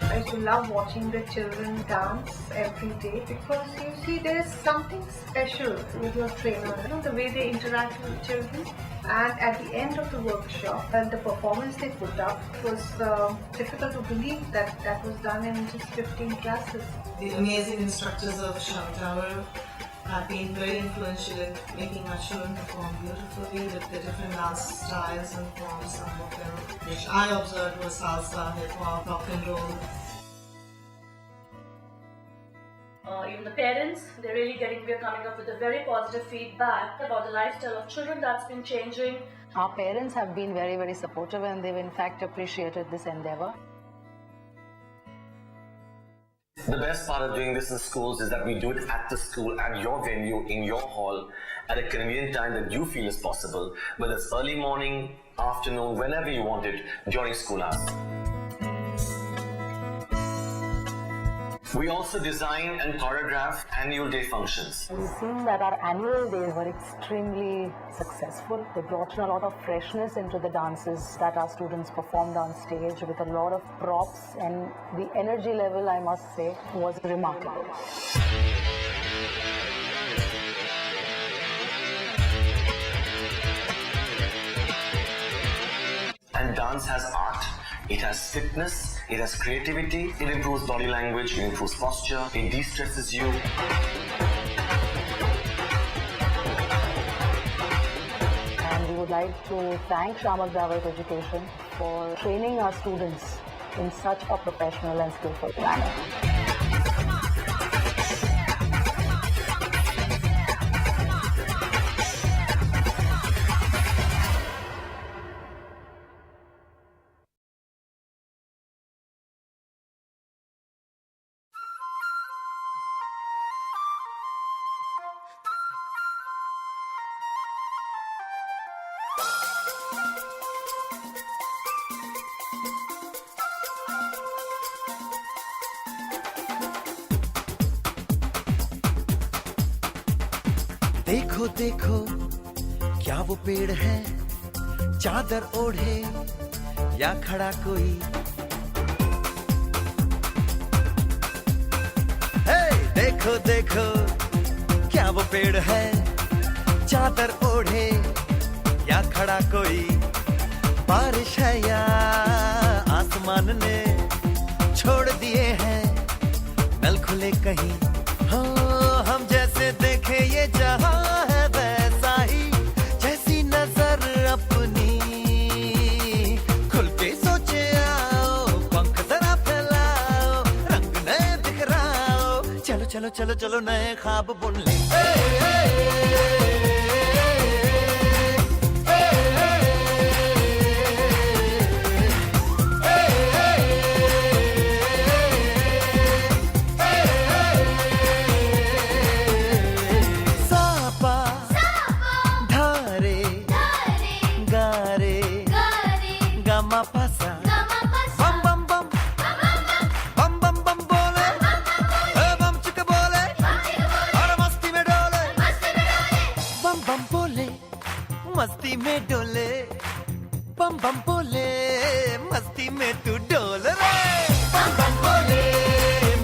I used to love watching the children dance every day because you see there's something special with your trainer. You know, the way they interact with children. And at the end of the workshop, the performance they put up was difficult to believe that that was done in just 15 classes. The amazing instructors of Shamak Dawar have been very influential in making our children perform beautifully with the different dance styles and forms, some of them which I observed was salsa, hip hop, rock and roll. Even the parents, we're coming up with a very positive feedback about the lifestyle of children that's been changing. Our parents have been very, very supportive and they've in fact appreciated this endeavor. The best part of doing this in schools is that we do it at the school, at your venue, in your hall, at a convenient time that you feel is possible, whether it's early morning, afternoon, whenever you want it, during school hours. We also design and choreograph annual day functions. We've seen that our annual days were extremely successful. They brought in a lot of freshness into the dances that our students performed on stage with a lot of props, and the energy level, I must say, was remarkable. And dance has art. It has fitness, it has creativity, it improves body language, it improves posture, it de-stresses you. And we would like to thank Shamak Dawar's Education for training our students in such a professional and skillful manner. देखो देखो क्या वो पेड़ है, चादर ओढ़े या खड़ा कोई। हे देखो देखो क्या वो पेड़ है, चादर ओढ़े या खड़ा कोई। बारिश है या आसमान ने छोड़ दिए हैं नल खुले कहीं। हाँ हम जैसे देखे ये जहां है वैसा ही, जैसी नजर अपनी खुल के सोचे आओ, पंख जरा फैलाओ, रंग नए बिखराओ। चलो चलो चलो चलो नए ख्वाब बुन ले। मस्ती में डोले बम बम बोले, मस्ती में तू डोल रे। बम बम बोले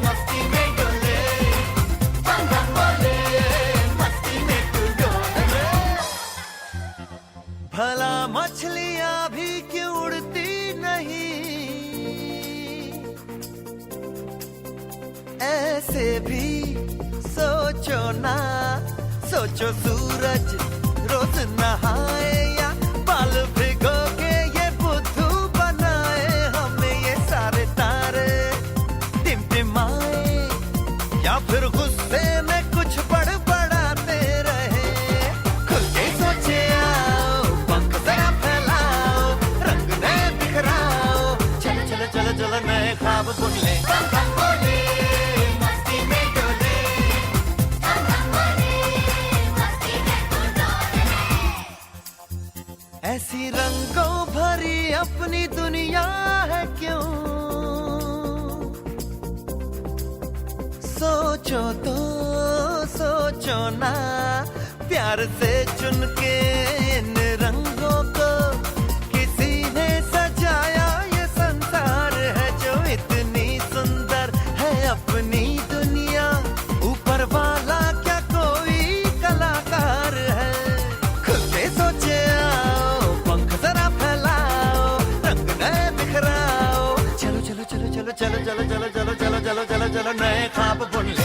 मस्ती में डोले, बम बम बोले मस्ती में तू डोल रे। भला मछलियां भी क्यों उड़ती नहीं, ऐसे भी सोचो ना। सोचो सूरज रोज नहाए या बाल भिगो के ये बुद्धू बनाए। हमें ये सारे तारे टिमटिमाए या फिर गुस्से में कुछ बड़बड़ाते रहे। खुल के सोचे आओ, पंख जरा फैलाओ, रंग नए बिखराओ। चलो चलो चलो चलो नए ख्वाब बुन ले। ऐसी रंगों भरी अपनी दुनिया है क्यों, सोचो तो सोचो ना। प्यार से चुन के इन रंगों को किसी ने सजाया। ये संसार है जो इतनी सुंदर है अपनी दुनिया। ऊपर वाला क्या कोई कलाकार है। खुद के सोचे चलो चलो चलो चलो चलो चलो चलो चलो चलो चलो चलो नए ख्वाब बुन ले।